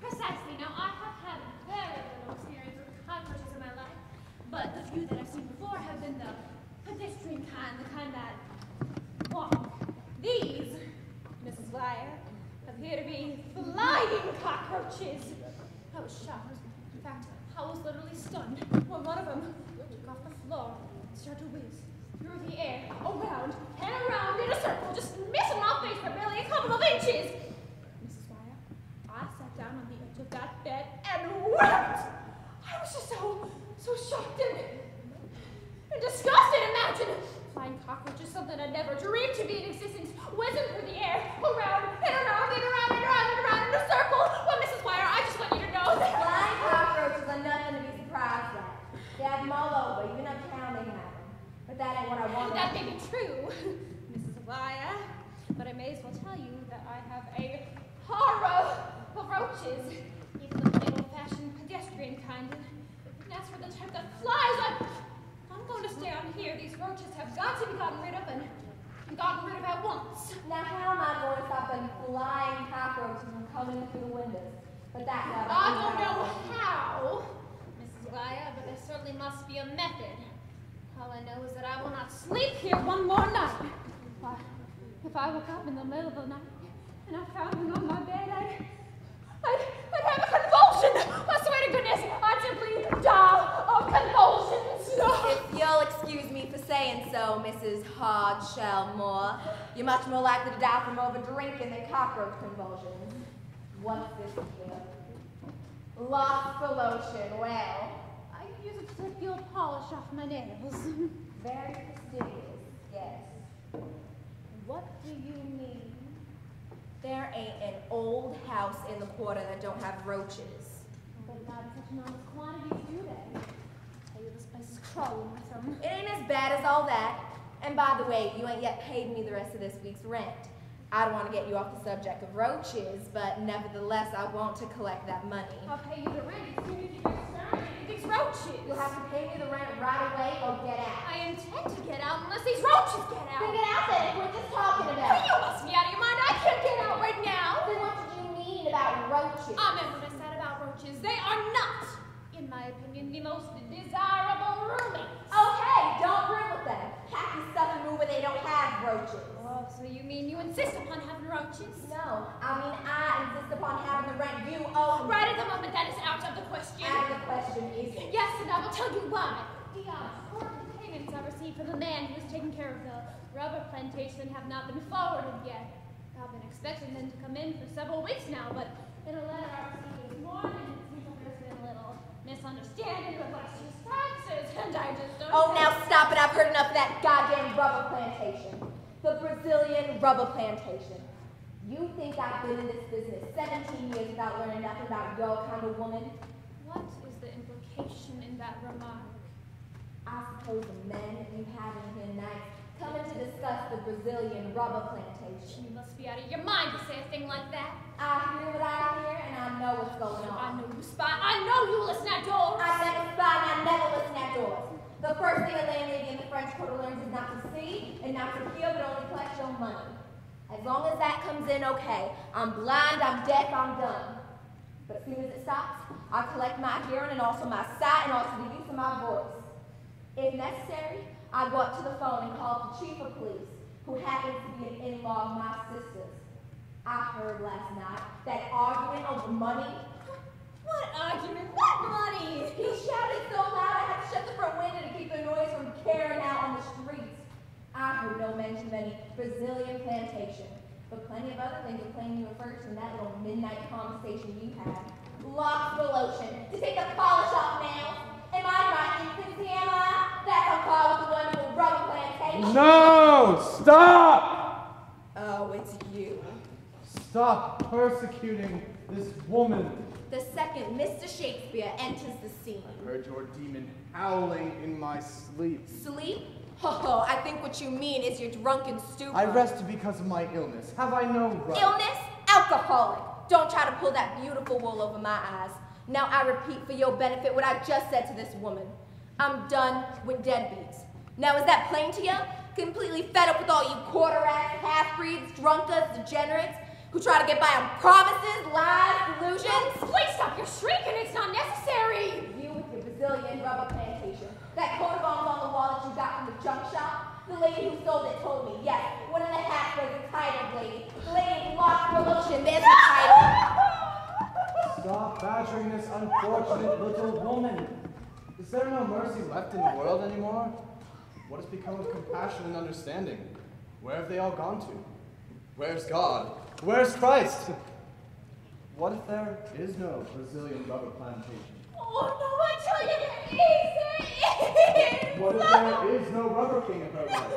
precisely. Now, I have had very little experience with cockroaches in my life, but the few that I've seen before have been the pedestrian kind, the kind that walk. These, Mrs. Dwyer, appear to be flying cockroaches. I was shocked. In fact, I was literally stunned when one of them took off the floor and started to whiz through the air, around and around in a circle, just missing my face by barely a couple of inches. Mrs. Dwyer, I sat down on the edge of that bed and wept. I was just so shocked and disgusted. Imagine flying cockroaches, something I never dreamed to be in existence, whizzing through the air, around and around and around and around in a circle. Well, Mrs. Dwyer, I just want you to know that Flying cockroaches are nothing to be surprised I have a horror of roaches. Even the plain old-fashioned pedestrian kind. And as for the type that flies, I'm going to stay on here. These roaches have got to be gotten rid of and gotten rid of at once. Now, how am I going to stop them flying cockroaches from coming in through the windows? But that I don't know how, Mrs. Wire, but there certainly must be a method. All I know is that I will not sleep here one more night. If I woke up in the middle of the night and I found him on my bed, I'd have a convulsion. I swear to goodness, I'd simply die of convulsions. If you'll excuse me for saying so, Mrs. Hardshell Moore, you're much more likely to die from over-drinking than cockroach convulsions. What's this here? Lost for lotion. Well, I use it to take the old polish off my nails. very fastidious, yes. What do you mean? There ain't an old house in the quarter that don't have roaches. But not in such enormous quantities, do they? I tell you, this place is crawling with them. It ain't as bad as all that. And by the way, you ain't yet paid me the rest of this week's rent. I don't want to get you off the subject of roaches, but nevertheless, I want to collect that money. I'll pay you the rent as soon as you get started. These roaches. You'll have to pay me the rent right away or get out. I intend to get out unless these roaches get out. Then get out then, we're just talking about it. You must be out of your mind. I can't get out right now. Then what did you mean about roaches? I meant what I said about roaches. They are not, in my opinion, the most desirable roommates. Okay, don't room with them. Pack your stuff and move where they don't have roaches. Oh, so you mean you insist upon having roaches? No, I insist upon having the rent you owe me. Right at the moment, that is out of the question. Out of the question isn't. Yes, and I will tell you why. The important payments I received from the man who was taking care of the rubber plantation have not been forwarded yet. I've been expecting them to come in for several weeks now, but in a letter I received this morning, it seems like there's been a little misunderstanding with last year's taxes, and I just don't Oh, now stop it. I've heard enough of that goddamn rubber plantation. The Brazilian rubber plantation. You think I've been in this business 17 years without learning nothing about your kind of woman? What is the implication in that remark? I suppose the men you have in here tonight coming to discuss the Brazilian rubber plantation. You must be out of your mind to say a thing like that. I hear what I hear, and I know what's going on. I know you spy. I know you listen at doors. I never spy, and I never listen at doors. The first thing a landlady in the French Quarter learns is not to see and not to hear, but only collect your money. As long as that comes in okay. I'm blind, I'm deaf, I'm dumb. But as soon as it stops, I collect my hearing and also my sight and also the use of my voice. If necessary, I go up to the phone and call the chief of police, who happens to be an in-law of my sister's. I heard last night that argument over money. What argument? What money? He shouted so loud I had to shut the front window to keep the noise from carrying out on the streets. I heard no mention of any Brazilian plantation, but plenty of other things were playing you first in that little midnight conversation you had. Lost for lotion, to take the polish off nails. Am I my infancy, am I? That's on par with the wonderful rubber plantation. No! Stop! Oh, it's you. Stop persecuting this woman. The second Mr. Shakespeare enters the scene. I heard your demon howling in my sleep. Sleep? Ho, I think what you mean is your drunken stupor. I rested because of my illness. Have I no right? Illness? Alcoholic. Don't try to pull that beautiful wool over my eyes. Now I repeat for your benefit what I just said to this woman. I'm done with deadbeats. Now is that plain to you? Completely fed up with all you quarter-ass, half-breeds, drunkards, degenerates, who try to get by on promises, lies, delusions. Please stop your shrieking. It's not necessary. You with your Brazilian rubber plantation. That coat of arms on the wall that you got from the junk shop. The lady who sold it told me, yes, one of the hats was entitled lady. The lady lost her lotion. There's the title. Stop badgering this unfortunate little woman. Is there no mercy left in the world anymore? What has become of compassion and understanding? Where have they all gone to? Where's God? Where's Christ? What if there is no Brazilian rubber plantation? Oh, no, I tell you, there is. What if there is no rubber king in her life?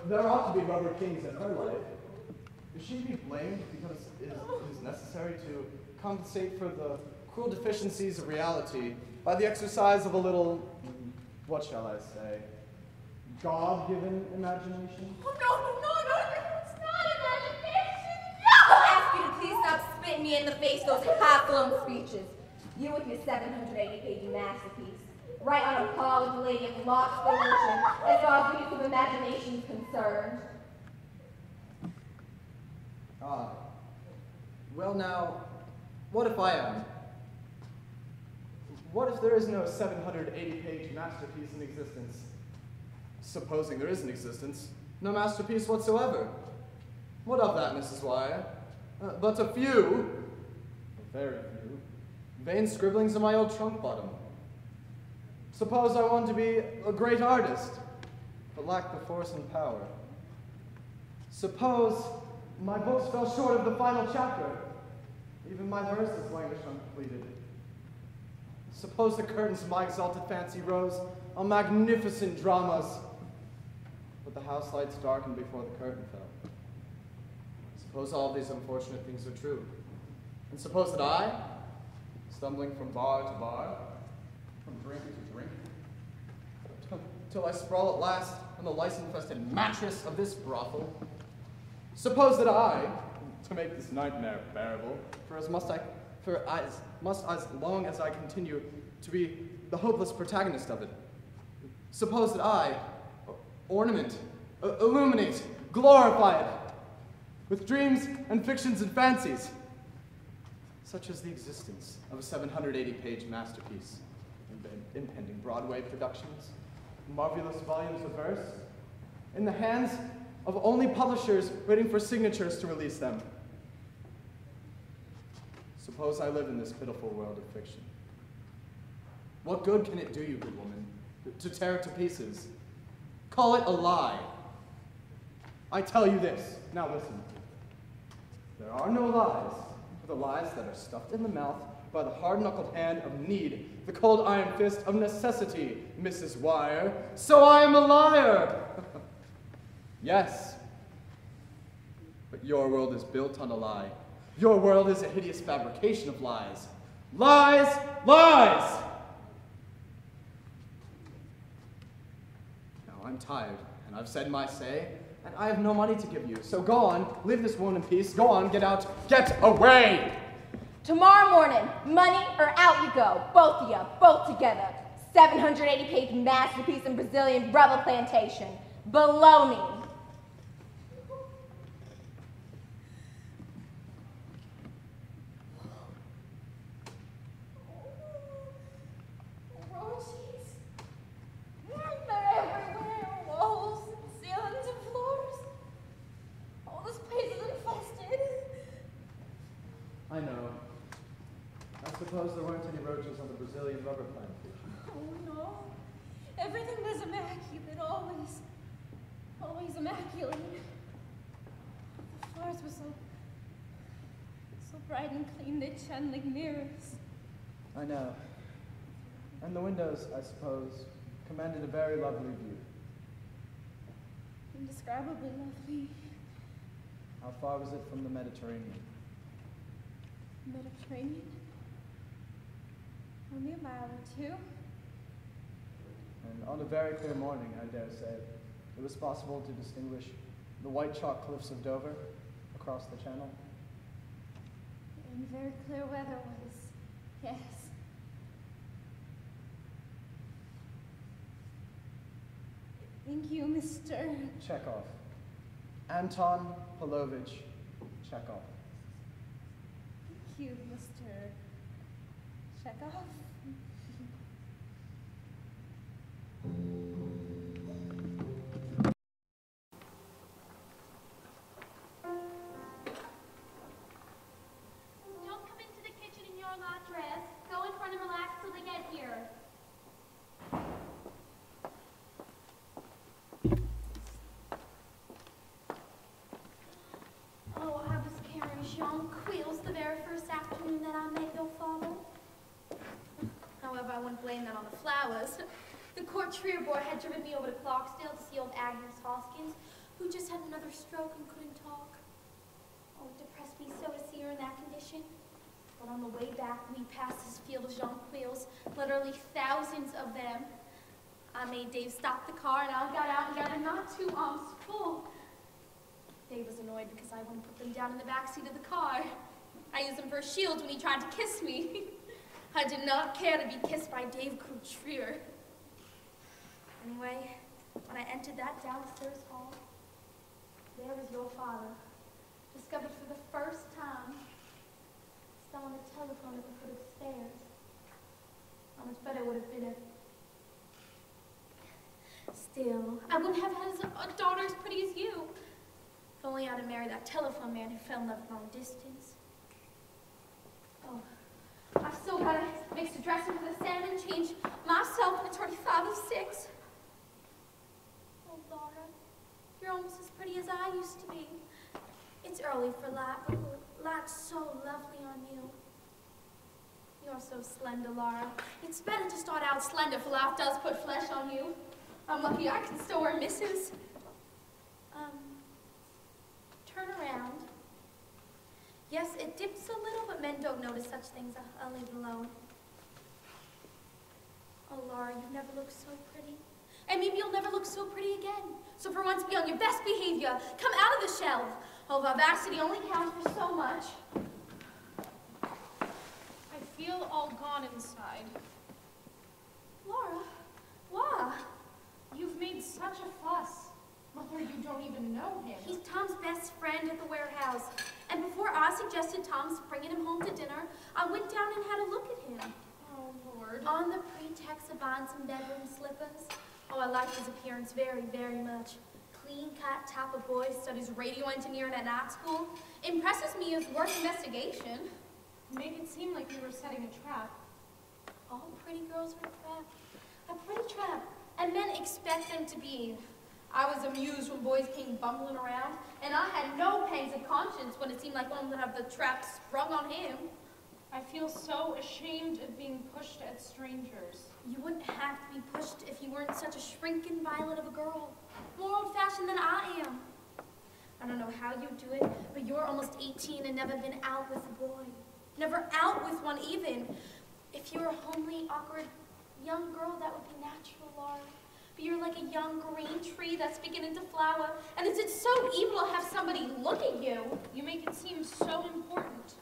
There ought to be rubber kings in her life. Is she to be blamed because it is necessary to compensate for the cruel deficiencies of reality by the exercise of a little, what shall I say, God-given imagination? Oh, no, it's not imagination. No! face those half-blown speeches. You with your 780-page masterpiece. Right on a par with the lady of Lost Delusion, as far as the use of imagination is concerned. Well now, what if I am? What if there is no 780-page masterpiece in existence? Supposing there is an existence, no masterpiece whatsoever. What of that, Mrs. Wire? But a few, very few, vain scribblings in my old trunk bottom. Suppose I want to be a great artist, but lack the force and power. Suppose my books fell short of the final chapter. Even my verses languished uncompleted. Suppose the curtains of my exalted fancy rose on magnificent dramas, but the house lights darkened before the curtain fell. Suppose all these unfortunate things are true. And suppose that I, stumbling from bar to bar, from drink to drink, till I sprawl at last on the lice-infested mattress of this brothel. Suppose that I, to make this nightmare bearable, for as long as I continue to be the hopeless protagonist of it, suppose that I ornament, illuminate, glorify it with dreams and fictions and fancies, such as the existence of a 780-page masterpiece, impending Broadway productions, marvelous volumes of verse, in the hands of only publishers waiting for signatures to release them. Suppose I live in this pitiful world of fiction. What good can it do you, good woman, to tear it to pieces? Call it a lie. I tell you this, now listen. There are no lies, but the lies that are stuffed in the mouth by the hard-knuckled hand of need, the cold iron fist of necessity, Mrs. Wire. So I am a liar! Yes, but your world is built on a lie. Your world is a hideous fabrication of lies. Lies! Lies! Now I'm tired, and I've said my say, and I have no money to give you. So go on, leave this woman in peace. Go on, get out, get away! Tomorrow morning, money or out you go. Both of you, both together. 780-page masterpiece in Brazilian rubber plantation. Baloney. I know. I suppose there weren't any roaches on the Brazilian rubber plantation. Oh, no. Everything was immaculate, always immaculate. The floors were so bright and clean, they shone like mirrors. I know. And the windows, I suppose, commanded a very lovely view. Indescribably lovely. How far was it from the Mediterranean? Mediterranean? Only a mile or two. And on a very clear morning, I dare say, it was possible to distinguish the white chalk cliffs of Dover across the channel. And very clear weather was, yes. Thank you, Mr. Chekhov. Anton Pavlovich Chekhov. Thank you, Mr. Chekhov. Don't come into the kitchen in your lot dress. Go in front and relax till they get here. Oh, I was carrying Jean Quills the very first afternoon that I met your father. However, I wouldn't blame that on the flowers. The courtier boy had driven me over to Clarksdale to see old Agnes Hoskins, who just had another stroke and couldn't talk. Oh, it depressed me so to see her in that condition. But on the way back, we passed this field of jonquils, literally thousands of them. I made Dave stop the car, and I got out and gathered not 2 arms full. Dave was annoyed because I wouldn't put them down in the back seat of the car. I used him for a shield when he tried to kiss me. I did not care to be kissed by Dave Couture. Anyway, when I entered that downstairs hall, there was your father, discovered for the first time, still on the telephone at the foot of the stairs. How much better would have been if... Still, I wouldn't have had a daughter as pretty as you. If only I'd have married that telephone man who fell in love long distance. Oh, I've still got to mix the dressing for the salmon, change myself, and it's already 5 of 6. Oh, Laura, you're almost as pretty as I used to be. It's early for light, but the light's so lovely on you. You're so slender, Laura. It's better to start out slender, for life does put flesh on you. I'm lucky I can still wear misses. Turn around. Yes, it dips a little, but men don't notice such things. I'll leave it alone. Oh, Laura, you've never looked so pretty. And maybe you'll never look so pretty again. So for once, be on your best behavior. Come out of the shell. Oh, vivacity only counts for so much. I feel all gone inside. Laura, why? You've made such a fuss. Mother, you don't even know him. He's Tom's best friend at the warehouse. And before I suggested Tom's bringing him home to dinner, I went down and had a look at him. Oh, Lord. On the pretext of buying some bedroom slippers. Oh, I like his appearance very, very much. Clean-cut type of boy, studies radio engineering at night school. Impresses me as worth investigation. Made it seem like we were setting a trap. All pretty girls are a trap. A pretty trap. And men expect them to be. I was amused when boys came bumbling around, and I had no pangs of conscience when it seemed like one would have the trap sprung on him. I feel so ashamed of being pushed at strangers. You wouldn't have to be pushed if you weren't such a shrinking violet of a girl. More old-fashioned than I am. I don't know how you do it, but you're almost 18 and never been out with a boy. Never out with one even. If you're a homely, awkward young girl, that would be natural, Laura. But you're like a young green tree that's beginning to flower, and is it so evil to have somebody look at you? You make it seem so important.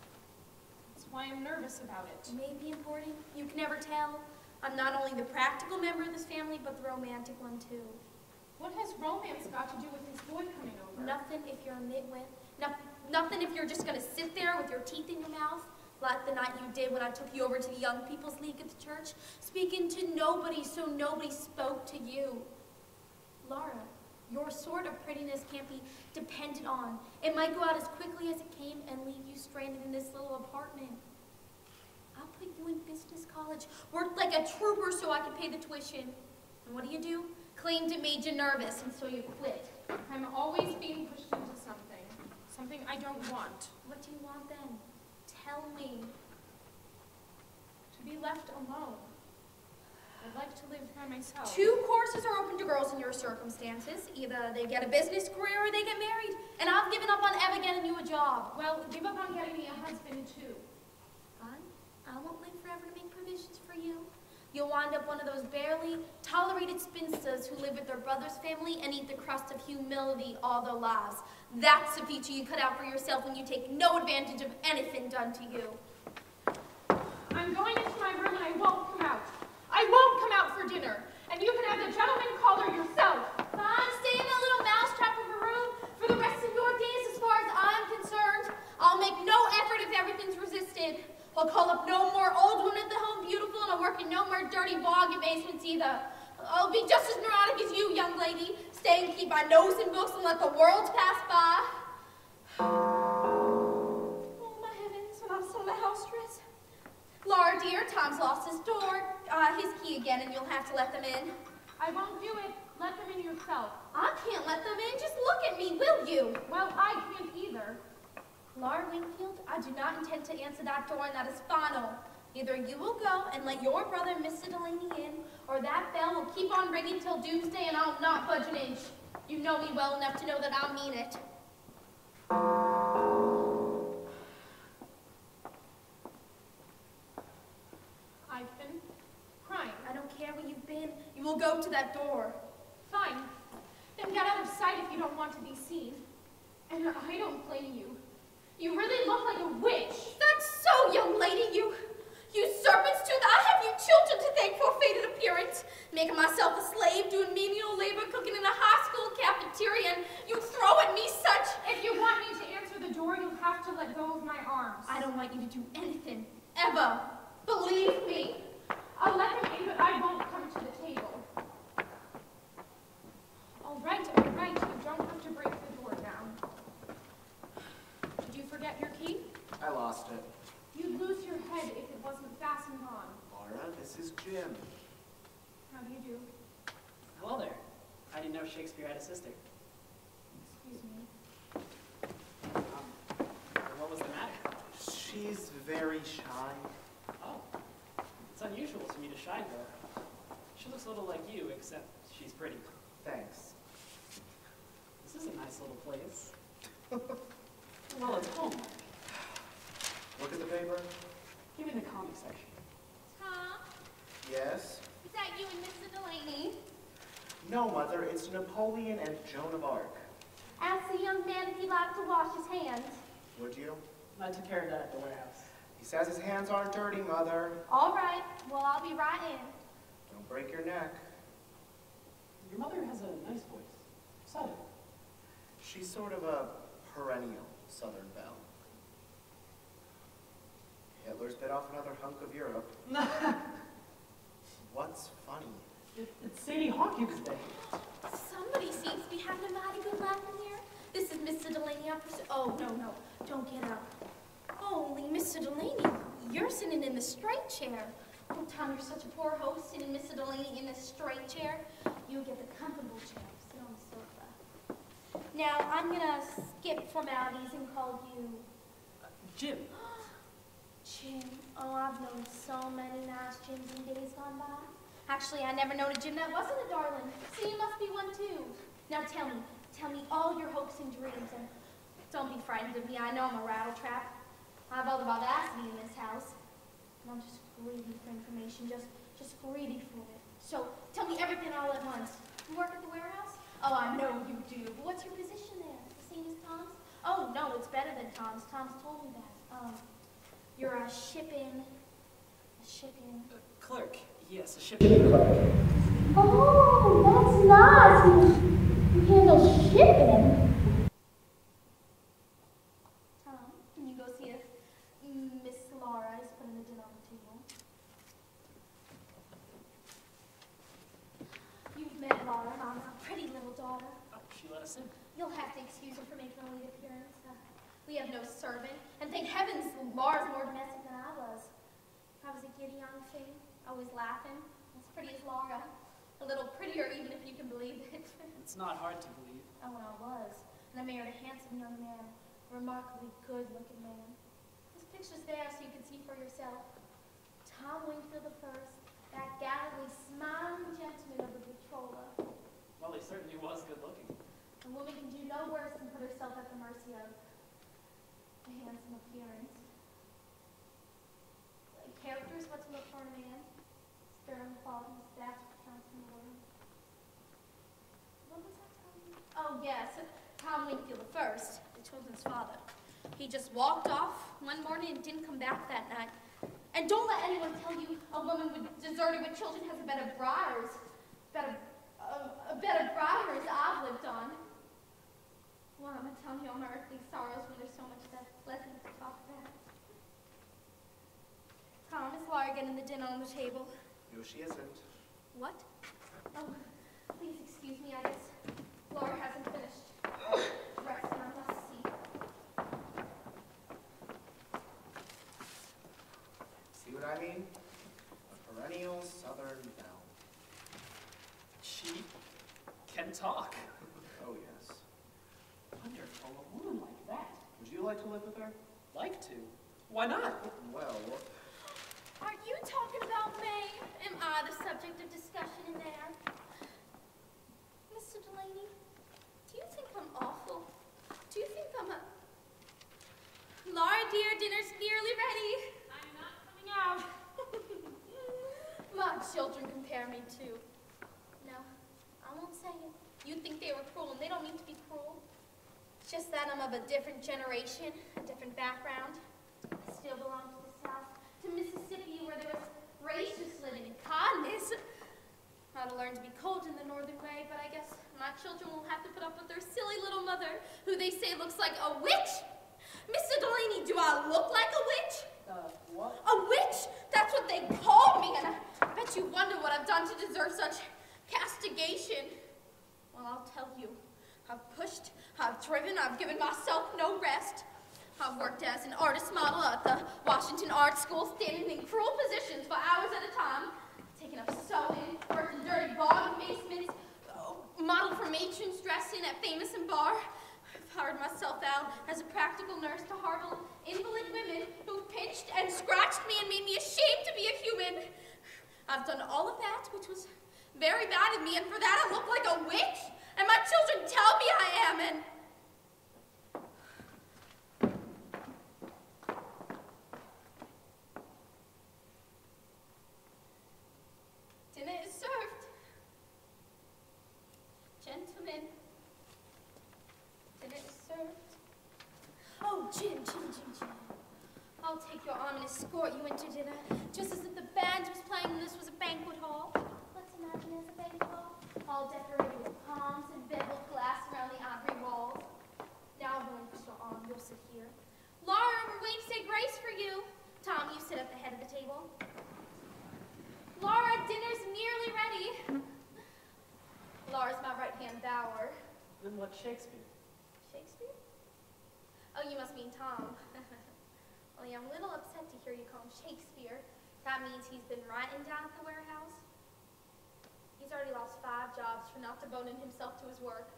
That's why I'm nervous about it. Maybe important. You can never tell. I'm not only the practical member of this family, but the romantic one, too. What has romance got to do with this boy coming over? Nothing if you're a nitwit. Nothing if you're just going to sit there with your teeth in your mouth, like the night you did when I took you over to the Young People's League at the church, speaking to nobody so nobody spoke to you. Laura, your sort of prettiness can't be depended on. It might go out as quickly as it came and leave you stranded in this little apartment. I'll put you in business college, work like a trooper so I can pay the tuition. And what do? Claimed it made you nervous, and so you quit. I'm always being pushed into something. Something I don't want. What do you want then? Tell me. To be left alone. I'd like to live by myself. 2 courses are open to girls in your circumstances. Either they get a business career or they get married. And I've given up on ever getting you a job. Well, give up on getting me a husband, too. Fine. I won't live forever to make provisions for you. You'll wind up one of those barely tolerated spinsters who live with their brother's family and eat the crust of humility all their lives. That's a feature you cut out for yourself when you take no advantage of anything done to you. I'm going into my room and I won't come out. I won't come out for dinner. And you can have the gentleman caller yourself. Fine, stay in that little mousetrap of a room for the rest of your days as far as I'm concerned. I'll make no effort if everything's resisted. I'll call up no more old women at the Home Beautiful, and I'll work in no more dirty bog basements either. I'll be just as neurotic as you, young lady. Stay and keep my nose in books and let the world pass by. Oh, my heavens, and I'm still in the house dress. Laura, dear, Tom's lost his door, his key again, and you'll have to let them in. I won't do it. Let them in yourself. I can't let them in. Just look at me, will you? Well, I can't either. Laura Wingfield, I do not intend to answer that door, and that is final. Either you will go and let your brother, Mr. Delaney, in, or that bell will keep on ringing till doomsday, and I'll not budge an inch. You know me well enough to know that I mean it. I've been crying. I don't care where you've been. You will go to that door. Fine. Then get out of sight if you don't want to be seen. And I don't blame you. You really look like a witch. That's so, young lady. You serpent's tooth. I have you children to thank for a faded appearance. Making myself a slave, doing menial labor, cooking in a high school cafeteria, and you throw at me such... If you want me to answer the door, you'll have to let go of my arms. I don't want you to do anything, ever. Believe me. I'll let him in, but I won't come to the table. All right, you don't have to break the door down. Did you forget your key? I lost it. You'd lose your head if it wasn't fastened on. Laura, this is Jim. How do you do? Hello there. I didn't know Shakespeare had a sister. Excuse me. What was the matter? She's very shy. Oh, it's unusual to meet a shy girl. She looks a little like you, except she's pretty. Thanks. This is a nice little place. Well, it's home. Look at the paper. Give me the comic section. Tom, Yes? is that you and Mr. Delaney? No, Mother, it's Napoleon and Joan of Arc. Ask the young man if he'd like to wash his hands. Would you? I took care of that at the warehouse. He says his hands aren't dirty, Mother. All right, well, I'll be right in. Don't break your neck. Your mother has a nice voice. Southern. She's sort of a perennial Southern belle. Hitler's bit off another hunk of Europe. What's funny? It's Sadie Hawkins Day. Somebody seems to be having a mighty good laugh in here. This is Mr. Delaney, I presume. Oh, no, don't get up. Holy, Mr. Delaney, you're sitting in the straight chair. Oh, Tom, you're such a poor host sitting Mr. Delaney in a straight chair. You get the comfortable chair. Sit on the sofa. Now, I'm gonna skip formalities and call you... Jim. Jim. Oh, I've known so many nice Jims in days gone by. Actually, I never known a Jim that wasn't a darling. So you must be one too. Now tell me all your hopes and dreams, and don't be frightened of me. I know I'm a rattletrap. I have all the audacity in this house. And I'm just greedy for information, just greedy for it. So tell me everything all at once. You work at the warehouse? Oh, I know you do. But what's your position there? The same as Tom's? Oh, no, it's better than Tom's. Tom's told me that. You're a shipping. Clerk. Yes, a shipping clerk. Oh, that's nice. You handle shipping. Tom, can you go see if Miss Laura is putting the dinner on the table? You've met Laura, my pretty little daughter. Oh, she let us in. You'll have to excuse her for making a late appearance. We have no servant, and thank heavens Laura's more domestic than I was. I was a giddy young thing, always laughing, as pretty as Laura. A little prettier, even if you can believe it. It's not hard to believe. Oh, and I was. And I married a handsome young man, a remarkably good-looking man. This picture's there so you can see for yourself. Tom Wingfield I, that gallantly smiling gentleman of the Victrola. Well, he certainly was good-looking. A woman can do no worse than put herself at the mercy of a handsome appearance. Characters, what to look for in a man. Sterling qualities, that's what counts in the world. What was I telling you? Oh, yes, Tom Wingfield I, the children's father. He just walked off one morning and didn't come back that night. And don't let anyone tell you a woman deserted with children has a bed of briars. A bed of briars I've lived on. Well, I'm going to tell you all my earthly sorrows when there's so much that's pleasant to talk about. Tom, is Laura getting the dinner on the table? No, she isn't. What? Oh, please excuse me, I guess Laura hasn't finished dressing. I must see. See what I mean? A perennial Southern belle. She can talk. Oh, yes. Wonderful, a woman like that. Would you like to live with her? Like to? Why not? Well, Are you talking about me? Am I the subject of discussion in there? Mr. Delaney, do you think I'm awful? Do you think I'm a... Laura, dear, dinner's nearly ready. I'm not coming out. My children compare me to... No, I won't say it. You think they were cruel, and they don't mean to be cruel. Just that I'm of a different generation, a different background. I still belong to the South, to Mississippi, where there was racists living in kindness. I'd learn to be cold in the northern way, but I guess my children will have to put up with their silly little mother, who they say looks like a witch. Mr. Delaney, do I look like a witch? What? A witch? That's what they call me, and I bet you wonder what I've done to deserve such castigation. Well, I'll tell you. I've pushed, I've driven, I've given myself no rest. I've worked as an artist model at the Washington Art School, standing in cruel positions for hours at a time, taking up sewing, worked in dirty bar basements, modeled for matrons dressed in at Famous and Bar. I've hired myself out as a practical nurse to harbor invalid women who pinched and scratched me and made me ashamed to be a human. I've done all of that, which was very bad of me, and for that I look like a witch, and my children tell me I am, and... Dinner is served. Gentlemen, dinner is served. Oh, Jim. I'll take your arm and escort you into dinner, just as if the band was playing and this was a banquet hall. Let's imagine it's a banquet hall, all decorated with palms and beveled glass around the ivory walls. Now I'm going to push your arm, you'll sit here. Laura, we're waiting to say grace for you. Tom, you sit at the head of the table. Laura, dinner's nearly ready. Laura's my right-hand dower. Then what's Shakespeare? Shakespeare? Oh, you must mean Tom. Only I'm a little upset to hear you call him Shakespeare. That means he's been writing down at the warehouse. He's already lost 5 jobs for not devoting himself to his work.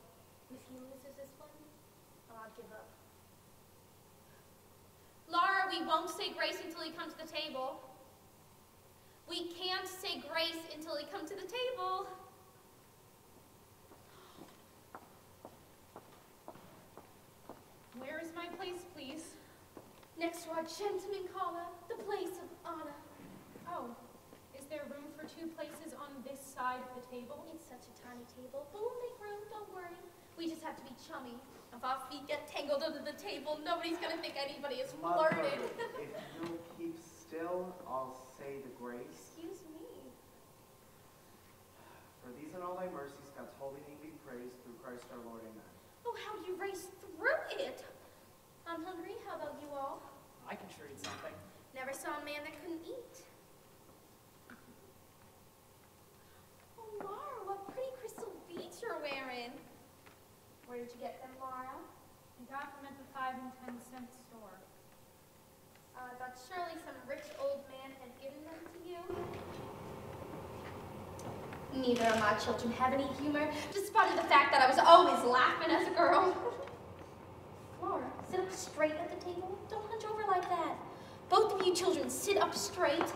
And if he loses this one, I'll give up. Laura, we won't say grace until he comes to the table. We can't say grace until he comes to the table. Where is my place, please? Next to our gentleman caller, the place of honor. Oh, is there room for 2 places on this side of the table? It's such a tiny table, but we'll make room, don't worry. We just have to be chummy. If our feet get tangled under the table, nobody's gonna think anybody is flirted. If you'll keep still, I'll say the grace. Excuse me. For these and all thy mercies, God's holy name be praised through Christ our Lord. Amen. Oh, how you raced through it. I'm hungry. How about you all? I can sure eat something. Never saw a man that couldn't eat. Oh, Laura, what pretty crystal beads you're wearing. Where did you get them, Laura? I got them at the 5 and 10 cent store. I thought surely some rich old man had given them to you. Neither of my children have any humor, despite the fact that I was always laughing as a girl. Laura, sit up straight at the table. Don't hunch over like that. Both of you children, sit up straight.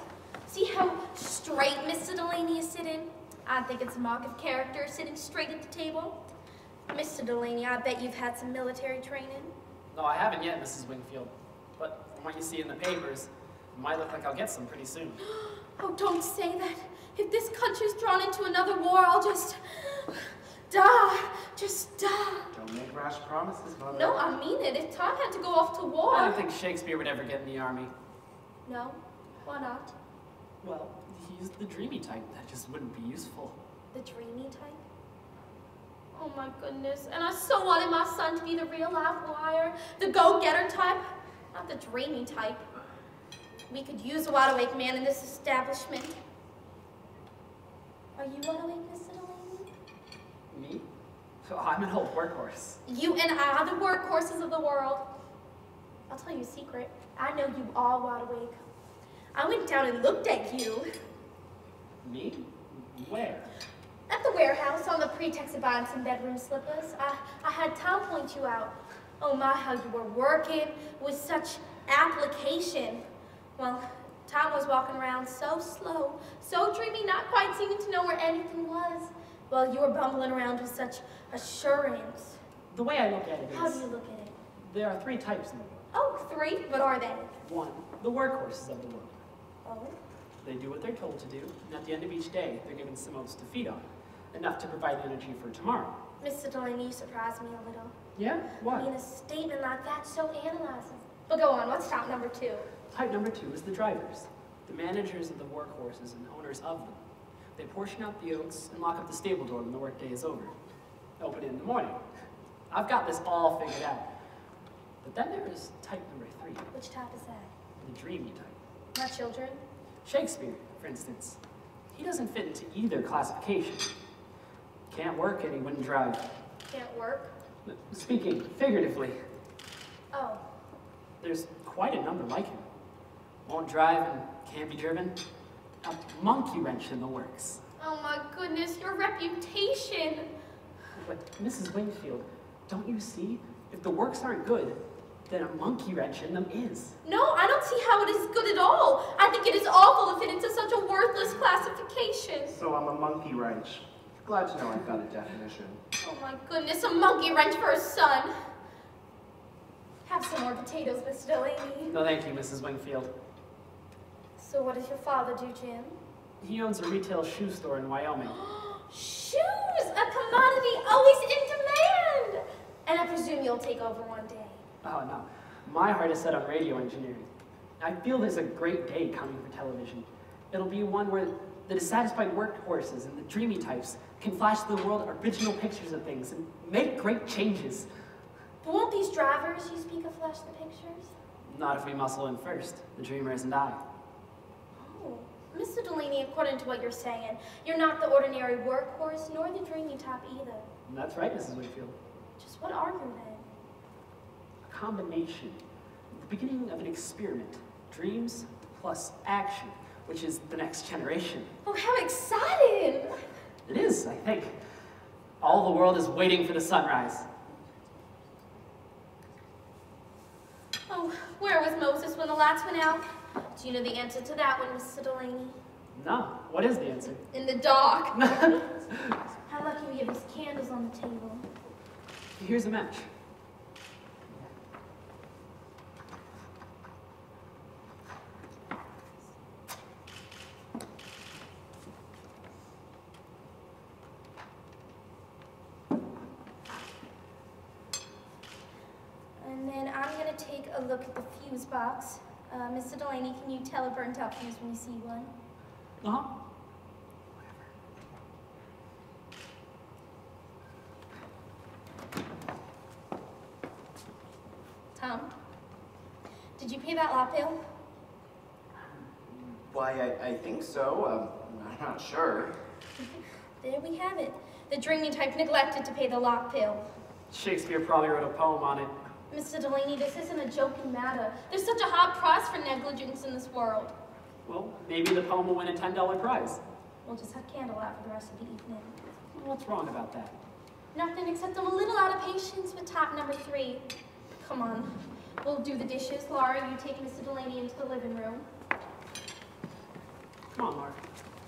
See how straight Mr. Delaney is sitting? I think it's a mark of character, sitting straight at the table. Mr. Delaney, I bet you've had some military training. No, I haven't yet, Mrs. Wingfield. But from what you see in the papers, it might look like I'll get some pretty soon. Oh, don't say that. If this country's drawn into another war, I'll just die. Just die. Don't make rash promises, Mother. No, I mean it. If Tom had to go off to war... I don't think Shakespeare would ever get in the army. No? Why not? Well, he's the dreamy type. That just wouldn't be useful. The dreamy type? Oh my goodness. And I so wanted my son to be the real live wire, the go-getter type, not the dreamy type. We could use a wide-awake man in this establishment. Are you wide-awake, Mr. Delaney? Me? So I'm an old workhorse. You and I are the workhorses of the world. I'll tell you a secret. I know you all wide awake. I went down and looked at you. Me? Where? At the warehouse on the pretext of buying some bedroom slippers. I had Tom point you out. Oh my, how you were working with such application. Well, Tom was walking around so slow, so dreamy, not quite seeming to know where anything was, while you were bumbling around with such assurance. The way I look at it is... How do you look at it? There are 3 types in the world. Oh, 3? What are they? 1, the workhorses of the world. Oh? They do what they're told to do, and at the end of each day, they're given some oats to feed on, enough to provide energy for tomorrow. Mr. Delaney, you surprised me a little. Yeah? What? I mean, a statement like that, so analyzing. But go on, what's type number 2? Type number 2 is the drivers, the managers of the workhorses and owners of them. They portion out the oats and lock up the stable door when the workday is over. Open it in the morning. I've got this all figured out. But then there is type number 3. Which type is that? The dreamy type. My children? Shakespeare, for instance. He doesn't fit into either classification. Can't work and he wouldn't drive. Can't work? Speaking figuratively, Oh. there's quite a number like him. Won't drive and can't be driven. A monkey wrench in the works. Oh my goodness, your reputation! But Mrs. Wingfield, don't you see? If the works aren't good, then a monkey wrench in them is. No, I don't see how it is good at all. I think it is awful to fit into such a worthless classification. So I'm a monkey wrench. Glad to know I've got a definition. Oh my goodness, a monkey wrench for a son. Have some more potatoes, Mr. Delaney. No, thank you, Mrs. Wingfield. So what does your father do, Jim? He owns a retail shoe store in Wyoming. Shoes! A commodity always in demand! And I presume you'll take over one day. Oh, no. My heart is set on radio engineering. I feel there's a great day coming for television. It'll be one where the dissatisfied workhorses and the dreamy types can flash to the world original pictures of things and make great changes. But won't these drivers you speak of flash the pictures? Not if we muscle in first, the dreamers and I. Oh, Mr. Delaney, according to what you're saying, you're not the ordinary workhorse nor the dreamy type either. And that's right, Mrs. Wingfield. Just what are you then? A combination, the beginning of an experiment. Dreams plus action, which is the next generation. Oh, how exciting! It is, I think. All the world is waiting for the sunrise. Oh, where was Moses when the lights went out? Do you know the answer to that one, Mr. Delaney? No, what is the answer? In the dark. How lucky we have these candles on the table. Here's a match. And then I'm going to take a look at the fuse box. Mr. Delaney, can you tell a burnt out fuse when you see one? Uh-huh. Tom, did you pay that lot bill? Why, I think so. I'm not sure. There we have it. The dreamy type neglected to pay the lot bill. Shakespeare probably wrote a poem on it. Mr. Delaney, this isn't a joking matter. There's such a hard price for negligence in this world. Well, maybe the poem will win a $10 prize. We'll just have candlelight for the rest of the evening. What's wrong about that? Nothing except I'm a little out of patience with top number 3. Come on. We'll do the dishes. Laura, you take Mr. Delaney into the living room. Come on, Mark.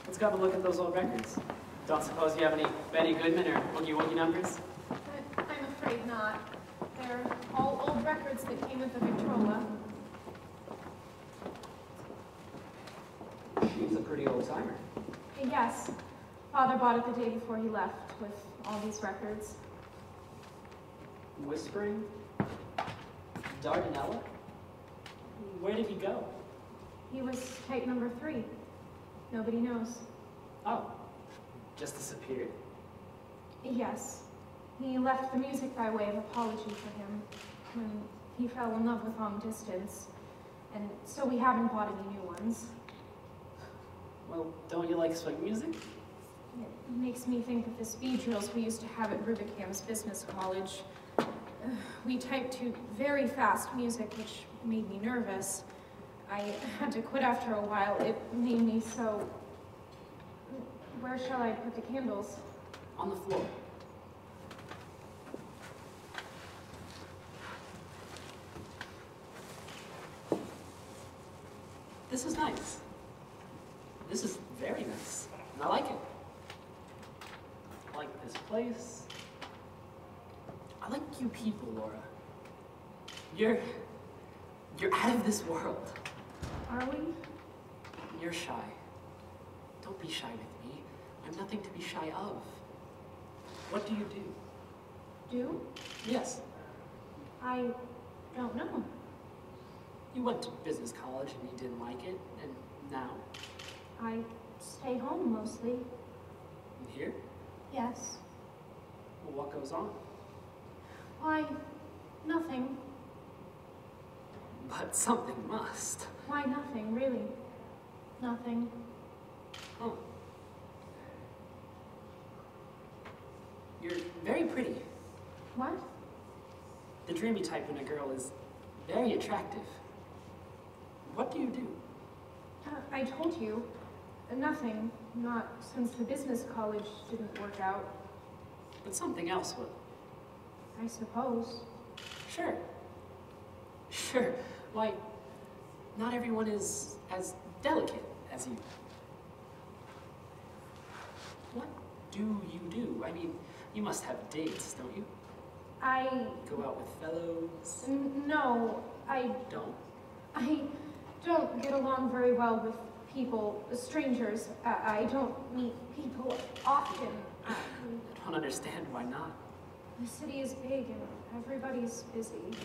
Let's go have a look at those old records. Don't suppose you have any Benny Goodman or Woogie Woogie numbers? I'm afraid not. They're all old records that came with the Victrola. She's a pretty old timer. Yes. Father bought it the day before he left with all these records. Whispering? Dardanella? Where did he go? He was type number 3. Nobody knows. Oh, just disappeared? Yes. He left the music by way of apology for him when he fell in love with long distance. And so we haven't bought any new ones. Well, don't you like swing music? It makes me think of the speed drills we used to have at Rubicam's Business College. We typed to very fast music, which made me nervous. I had to quit after a while. It made me so... Where shall I put the candles? On the floor. This is nice. This is very nice. And I like it. I like this place. I like you people, Laura. You're out of this world. Are we? You're shy. Don't be shy with me. I'm nothing to be shy of. What do you do? Do? Yes. I don't know. You went to business college and you didn't like it, and now? I stay home mostly. You here? Yes. Well, what goes on? Why, nothing. But something must. Why nothing, really? Nothing. Huh. You're very pretty. What? The dreamy type in a girl is very attractive. What do you do? I told you. Nothing. Not since the business college didn't work out. But something else will. I suppose. Sure. Sure. Why, not everyone is as delicate as you. What do you do? I mean, you must have dates, don't you? I... Go out with fellows? No, I don't get along very well with people, strangers. I don't meet people often. I don't understand why not. The city is big and everybody's busy.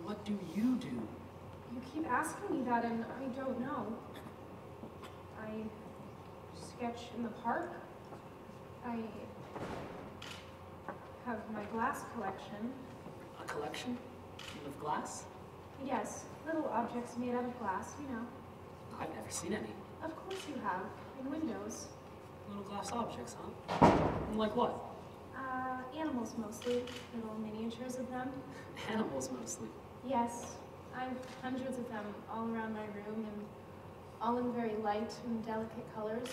What do you do? You keep asking me that and I don't know. I sketch in the park. I have my glass collection. A collection of glass? Yes, little objects made out of glass, you know. I've never seen any. Of course you have, in windows. Little glass objects, huh? Like what? Animals mostly, little miniatures of them. Animals mostly. Yes, I've hundreds of them all around my room and all in very light and delicate colors.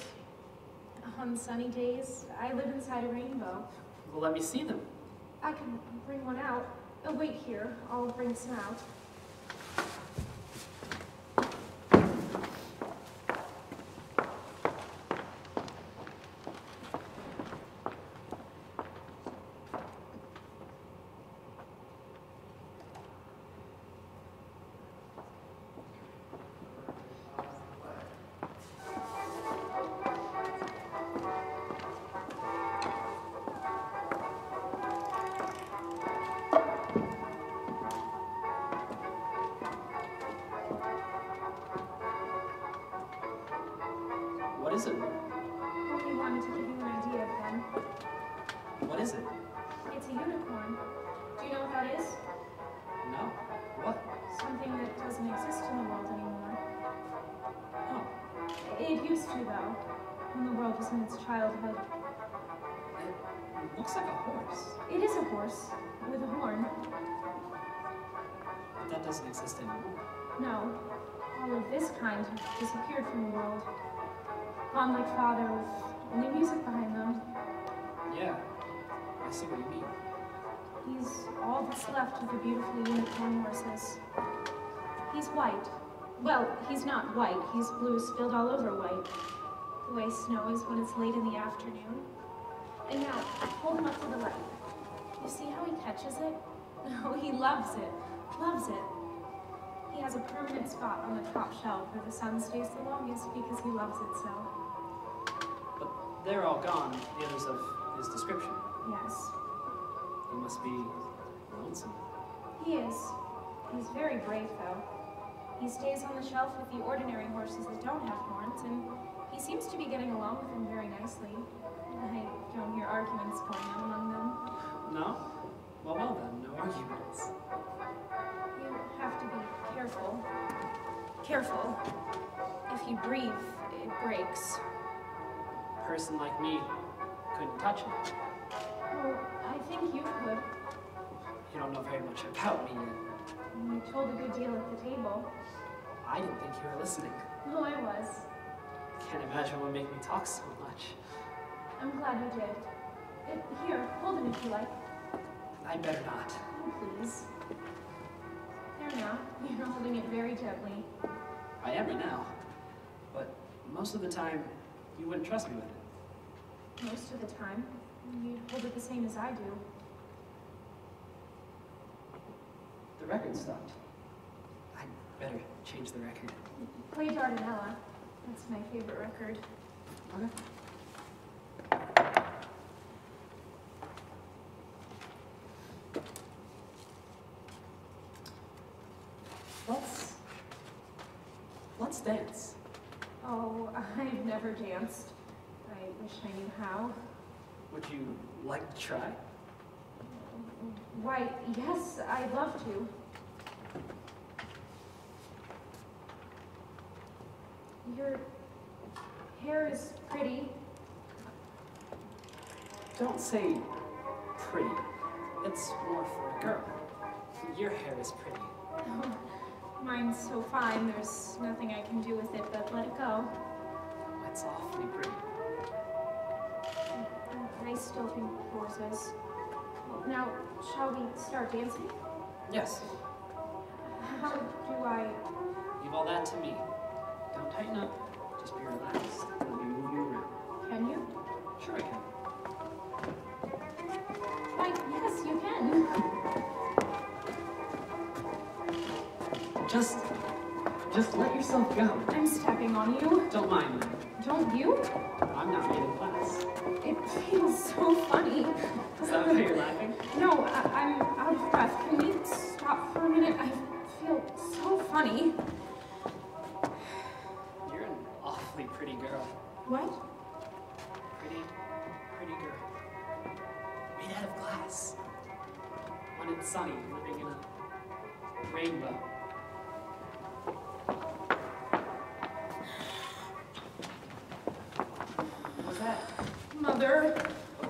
On sunny days, I live inside a rainbow. Well, let me see them. I can bring one out. Oh, wait here, I'll bring some out. What is it? Only wanted to give you an idea of them. What is it? It's a unicorn. Do you know what that is? No. What? Something that doesn't exist in the world anymore. Oh. It used to, though, when the world was in its childhood. It looks like a horse. It is a horse, with a horn. But that doesn't exist anymore. No, all of this kind have disappeared from the world. Gone like father with only music behind them. Yeah. I see what you mean. He's all that's left of the beautiful unicorn horses. He's white. Well, he's not white. He's blue spilled all over white. The way snow is when it's late in the afternoon. And now, hold him up to the light. You see how he catches it? No, he loves it. Loves it. He has a permanent spot on the top shelf where the sun stays the longest because he loves it so. But they're all gone, the others of his description. Yes, He must be lonesome. he is. He's very brave, though. He stays on the shelf with the ordinary horses that don't have horns, and he seems to be getting along with them very nicely. I don't hear arguments going on among them. No? Well then, no arguments. You have to be careful. Careful. If you breathe, it breaks. A person like me couldn't touch it. Oh, I think you could. You don't know very much about me yet. You told a good deal at the table. I didn't think you were listening. Oh, I was. Can't imagine what would make me talk so much. I'm glad you did. Here, hold him if you like. I better not. Oh, please. There now. You're holding it very gently. I am right now. But most of the time, you wouldn't trust me with it. Most of the time. You'd hold it the same as I do. The record stopped. I'd better change the record. Play Dardanella. That's my favorite record. Okay. Let's dance. Oh, I've never danced. I wish I knew how. Would you like to try? Why, yes, I'd love to. Your hair is pretty. Don't say pretty. It's more for a girl. Your hair is pretty. Oh, mine's so fine, there's nothing I can do with it but let it go. It's awfully pretty. I still think yours is. Well, now, shall we start dancing? Yes. How do I... Leave all that to me. Don't tighten up. Just be relaxed. Let me move you around. Can you? Sure I can. Why, yes, you can. Just let yourself go. I'm stepping on you. Don't mind me. Don't you? I'm not made of glass. It feels so funny. Is that why you're laughing? No, I'm out of breath. Can we stop for a minute? I feel so funny. You're an awfully pretty girl. What? Pretty girl. Made out of glass. When it's sunny, living in a rainbow. What's that? Mother. Oh,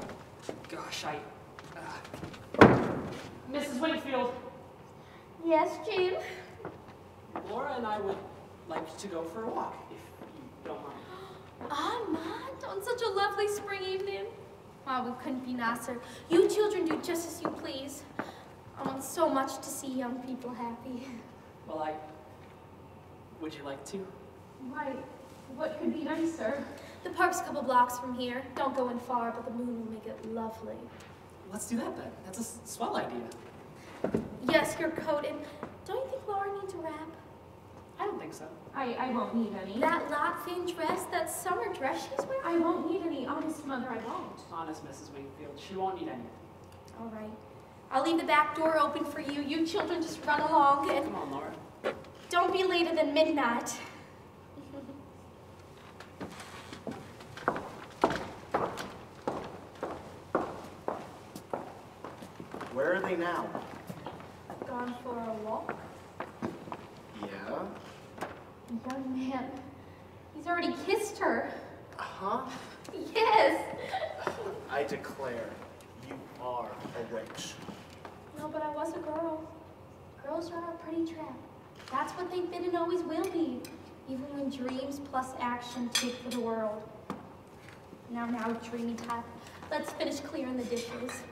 gosh, Mrs. Wakefield. Yes, Jim? Laura and I would like to go for a walk, if you don't mind. Armand, on such a lovely spring evening. Oh, we couldn't be nicer. You children do just as you please. I want so much to see young people happy. Well, would you like to? Why, what could be nicer? The park's a couple blocks from here. Don't go in far, but the moon will make it lovely. Let's do that then. That's a swell idea. Yes, your coat, and don't you think Laura needs a wrap? I don't think so. I won't need any. That lot thin dress, that summer dress she's wearing? I won't need any. Honest, Mother, I won't. Honest, Mrs. Wingfield, she won't need any. All right. I'll leave the back door open for you. You children just run along and Come on, Laura. don't be later than midnight. Where are they now? Gone for a walk? Yeah? Young man, he's already kissed her. Huh? Yes. I declare, you are a witch. No, but I was a girl. Girls are a pretty trap. That's what they've been and always will be, even when dreams plus action take for the world. Now, dreamy type. Let's finish clearing the dishes.